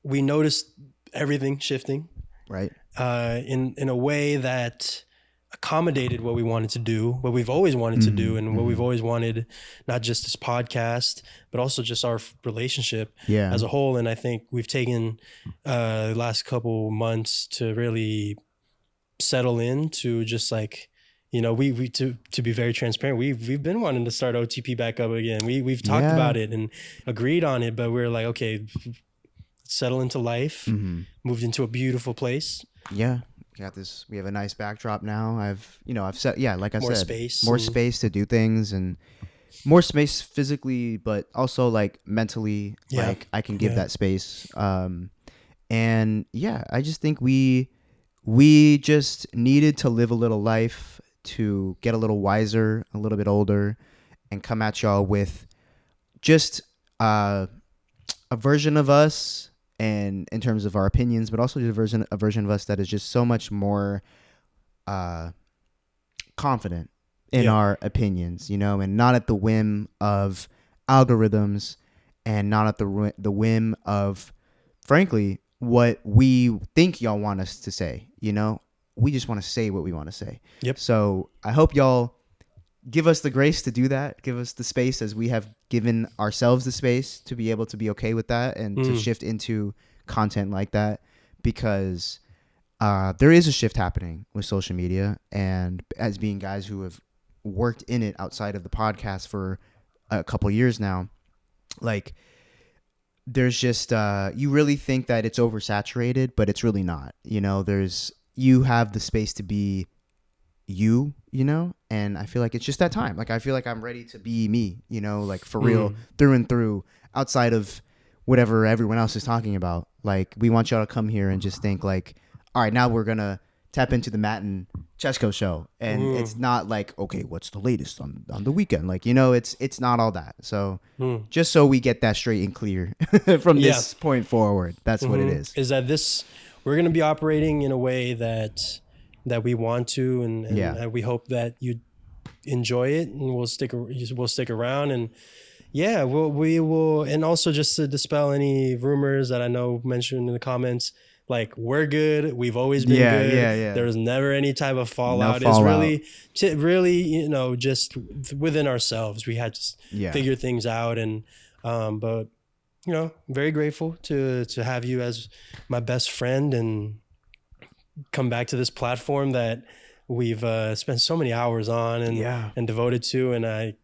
we noticed everything shifting, right, in a way that accommodated what we wanted to do, what we've always wanted to do, and what we've always wanted, not just this podcast, but also just our relationship as a whole. And I think we've taken the last couple months to really settle into just like, we to be very transparent, we've been wanting to start OTP back up again. We've talked about it and agreed on it, but we're like, okay, settle into life, moved into a beautiful place. Yeah. We have a nice backdrop now. I've said, like I said, space, more space to do things and more space physically, but also like mentally, like I can give that space. And I just think we just needed to live a little life, to get a little wiser, a little bit older, and come at y'all with just a version of us, and in terms of our opinions, but also just a version of us that is just so much more confident in our opinions, and not at the whim of algorithms, and not at the whim of, frankly, what we think y'all want us to say. We just want to say what we want to say. Yep. So I hope y'all give us the grace to do that. Give us the space, as we have given ourselves the space to be able to be okay with that and to shift into content like that, because there is a shift happening with social media. And as being guys who have worked in it outside of the podcast for a couple years now, like there's just you really think that it's oversaturated, but it's really not. You have the space to be you, and I feel like it's just that time. Like I feel like I'm ready to be me, like for real, through and through, outside of whatever everyone else is talking about. Like we want y'all to come here and just think like, all right, now we're gonna tap into the Matt and Chesko show, and it's not like, okay, what's the latest on the weekend? Like, it's not all that. So just so we get that straight and clear from this point forward, that's what it is. Is that we're gonna be operating in a way that we want to, and we hope that you enjoy it, and we'll stick around, and we will, and also just to dispel any rumors that I know mentioned in the comments, like we're good, we've always been good. There was never any type of fallout. It's really just within ourselves. We had to figure things out, and but very grateful to have you as my best friend and come back to this platform that we've spent so many hours on and devoted to, and I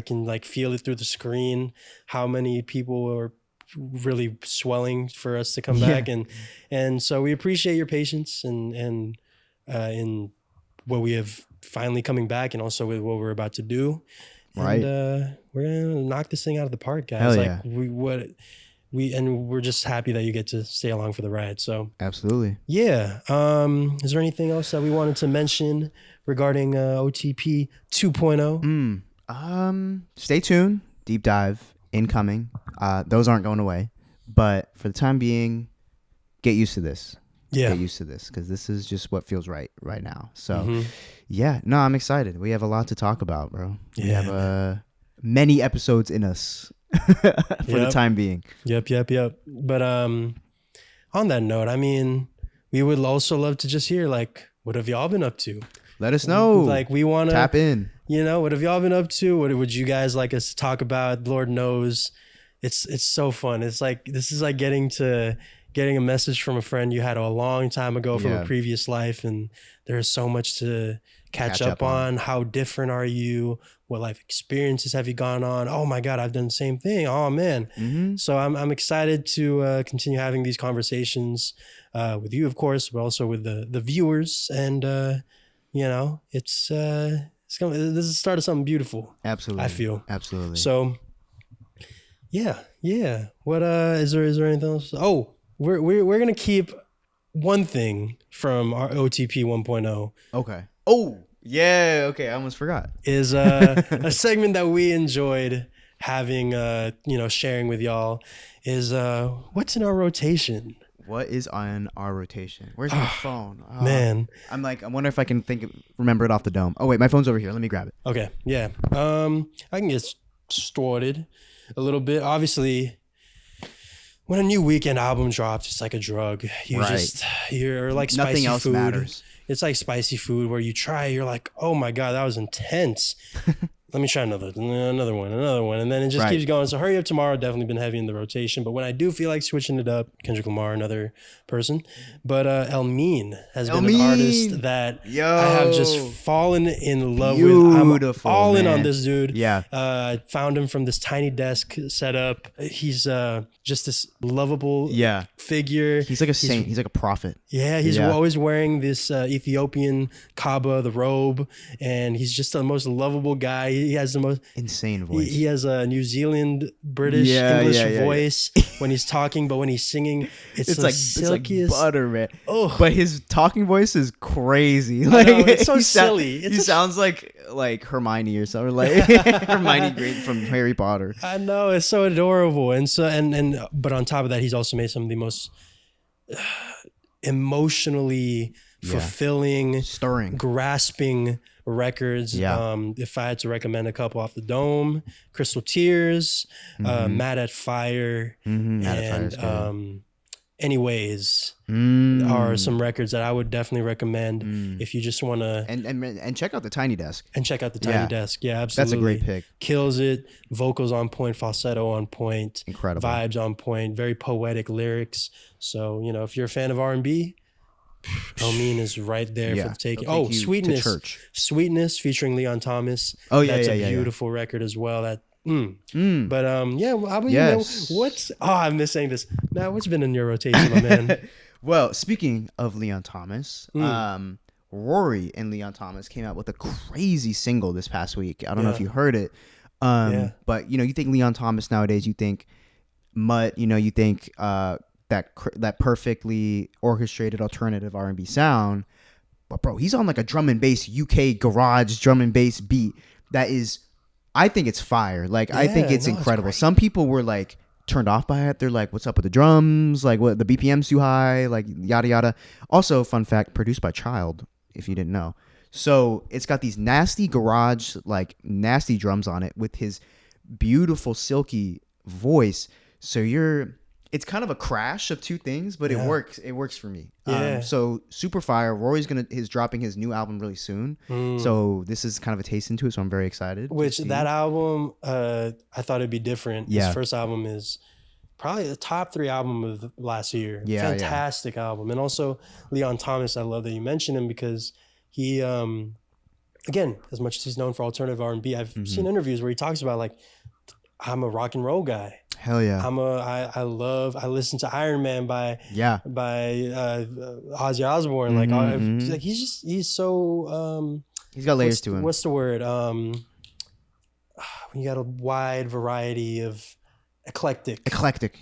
can like feel it through the screen how many people are really swelling for us to come back, and so we appreciate your patience and in what we have finally coming back, and also with what we're about to do. Right. And we're gonna knock this thing out of the park, guys. Hell like we're just happy that you get to stay along for the ride. So absolutely. Yeah. Is there anything else that we wanted to mention regarding OTP 2.0? Stay tuned. Deep dive incoming. Those aren't going away. But for the time being, get used to this. Yeah. Get used to this, because this is just what feels right now. So I'm excited. We have a lot to talk about, bro. We have many episodes in us. For the time being. Yep. But on that note, I mean, we would also love to just hear, like, what have y'all been up to? Let us know. Like, we want to tap in. What have y'all been up to? What would you guys like us to talk about? Lord knows, it's so fun. It's like, this is like getting to getting a message from a friend you had a long time ago from Yeah. a previous life, and there's so much to catch up on. How different are you? What life experiences have you gone on? Oh my God, I've done the same thing. Oh man. Mm-hmm. So I'm excited to continue having these conversations with you, of course, but also with the viewers. And you know, it's this is the start of something beautiful. Absolutely. I feel. Absolutely. So yeah. What is there anything else? Oh, we're gonna keep one thing from our OTP 1.0. Okay. Oh, yeah. Okay. I almost forgot. Is a segment that we enjoyed having, sharing with y'all. Is what's in our rotation? What is on our rotation? Where's my phone? Oh, Man, I wonder if I can remember it off the dome. Oh wait, my phone's over here. Let me grab it. okay, yeah. I can get started a little bit. Obviously, when a new weekend album drops, it's like a drug. You're like spicy Nothing else food. matters. It's like spicy food where you try, you're like, oh my God, that was intense. Let me try another one. And then it just keeps going. So Hurry Up Tomorrow, definitely been heavy in the rotation. But when I do feel like switching it up, Kendrick Lamar, another person. But El Mean has been an artist that I have just fallen in love with. I'm all in on this dude. Yeah. I found him from this tiny desk setup. He's just this lovable figure. He's like a saint. He's like a prophet. Yeah, he's always wearing this Ethiopian kaba, the robe, and he's just the most lovable guy. He has the most insane voice. He has a New Zealand British English voice when he's talking, but when he's singing, it's like silkiest. It's like butter, man. Oh, but his talking voice is crazy. Like it's so silly. He sounds like Hermione or something, like Hermione Granger from Harry Potter. I know, it's so adorable, and but on top of that, he's also made some of the most emotionally fulfilling, stirring, grasping records. If I had to recommend a couple off the dome, Crystal Tears, Mad at Fire, and Anyways are some records that I would definitely recommend if you just want to and check out the Tiny Desk Desk. Yeah, absolutely. That's a great pick. Kills it. Vocals on point, falsetto on point, incredible vibes on point, very poetic lyrics. So if you're a fan of R&B, El Mean is right there for the taking. Oh, Sweetness featuring Leon Thomas. Oh yeah, that's a beautiful record as well. That But how about you? I'm missing this. Now, what's been in your rotation, my man? Well, speaking of Leon Thomas, Rory and Leon Thomas came out with a crazy single this past week. I don't know if you heard it, but you think Leon Thomas nowadays, you think Mutt, you think that perfectly orchestrated alternative R&B sound, but bro, he's on like a drum and bass UK garage drum and bass beat that is. I think it's fire. Like, I think it's incredible. Some people were like turned off by it. They're like, what's up with the drums? Like, what, the BPM's too high? Like, yada, yada. Also, fun fact, produced by Child, if you didn't know. So it's got these nasty garage, like nasty drums on it with his beautiful, silky voice. So it's kind of a crash of two things, but it works. It works for me. So super fire. Rory's is dropping his new album really soon. So this is kind of a taste into it. So I'm very excited. Which that album, I thought it'd be different. His first album is probably the top 3 album of last year. Fantastic album. And also Leon Thomas, I love that you mentioned him because he, again, as much as he's known for alternative R&B, I've seen interviews where he talks about like, I'm a rock and roll guy. Hell yeah. I listen to Iron Man by Ozzy Osbourne. Like he's so he's got layers to him. What's the word? When you got a wide variety of eclectic.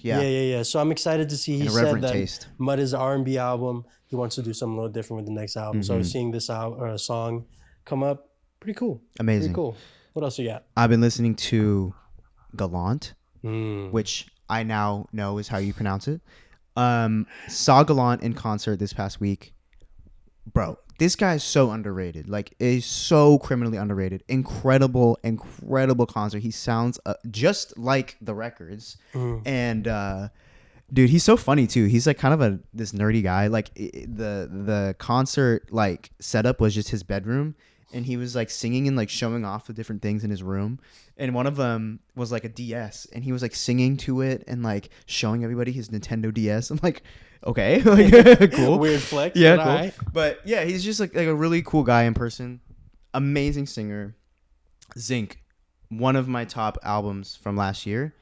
Yeah. So I'm excited to see he said that taste. Mud is an R&B album. He wants to do something a little different with the next album. So seeing this song come up, pretty cool. Amazing. Pretty cool. What else you got? I've been listening to Gallant, which I now know is how you pronounce it. Saw Gallant in concert this past week. Bro, this guy is so underrated. Like, is so criminally underrated. Incredible concert. He sounds just like the records. And dude, he's so funny too. He's like kind of this nerdy guy. Like the concert like setup was just his bedroom, and he was like singing and like showing off the different things in his room. And one of them was like a DS, and he was like singing to it and like showing everybody his Nintendo DS. I'm like, okay, like, cool, Weird flex. yeah, but cool. alright. But yeah, he's just like a really cool guy in person. Amazing singer. Zinc, one of my top albums from last year.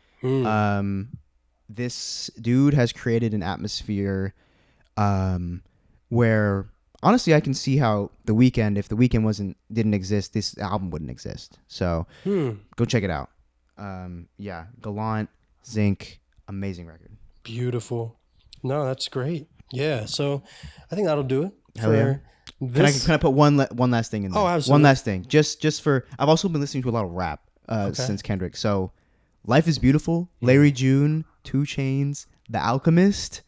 This dude has created an atmosphere where honestly I can see how The Weeknd, if The Weeknd didn't exist, this album wouldn't exist. So go check it out. Yeah, Gallant, Zinc, amazing record. Beautiful. No, that's great. Yeah, so I think that'll do it. Hell yeah. Can I put one last thing in there? Oh, absolutely. One last thing. Just for, I've also been listening to a lot of rap since Kendrick. So Life is Beautiful, Larry June, 2 Chainz, The Alchemist.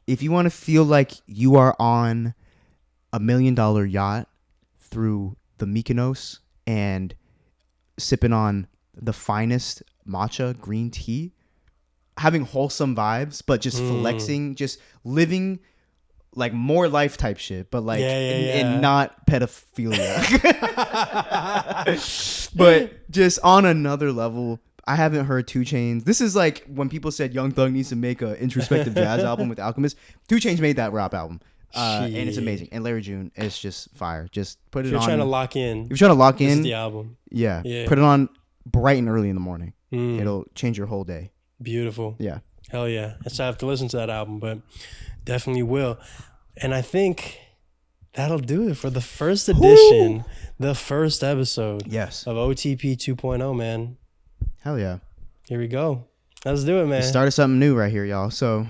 If you want to feel like you are on $1 million yacht through the Mykonos and sipping on the finest matcha green tea, having wholesome vibes, but just flexing, just living like more life type shit, but like and not pedophilia. But just on another level. I haven't heard 2 Chainz. This is like when people said Young Thug needs to make an introspective jazz album with Alchemist. 2 Chainz made that rap album. And it's amazing. And Larry June is just fire. Just put it on. If you're trying to lock in. If you're trying to lock this in. is the album. Yeah. Put it on bright and early in the morning. It'll change your whole day. Beautiful. Yeah. Hell yeah. So I have to listen to that album, but definitely will. And I think that'll do it for the first edition, the first episode of OTP 2.0, man. Hell yeah. Here we go. Let's do it, man. We started something new right here, y'all. So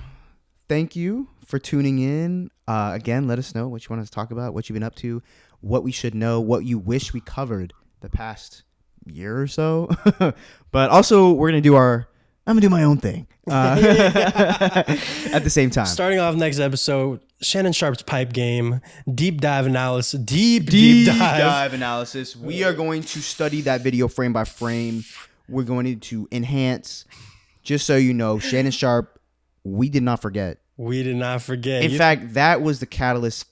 thank you for tuning in. Again, let us know what you want us to talk about, what you've been up to, what we should know, what you wish we covered the past year or so. But also, I'm going to do my own thing at the same time. Starting off next episode, Shannon Sharp's pipe game, deep dive analysis, deep dive analysis. We are going to study that video frame by frame. We're going to enhance. Just so you know, Shannon Sharp, we did not forget. We did not forget. In fact, that was the catalyst.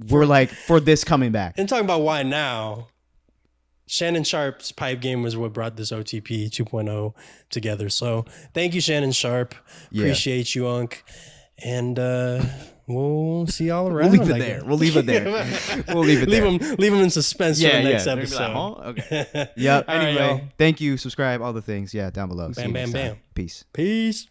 We're like, for this coming back. And talking about why now, Shannon Sharp's pipe game was what brought this OTP 2.0 together. So thank you, Shannon Sharp. Appreciate you, Unc. And we'll see y'all around. We'll leave it there. Leave them in suspense for the next episode. Like, huh? Okay. Yep. Anyway, thank you. Subscribe. All the things. Yeah, down below. Bam, bam, bam. Peace. Peace.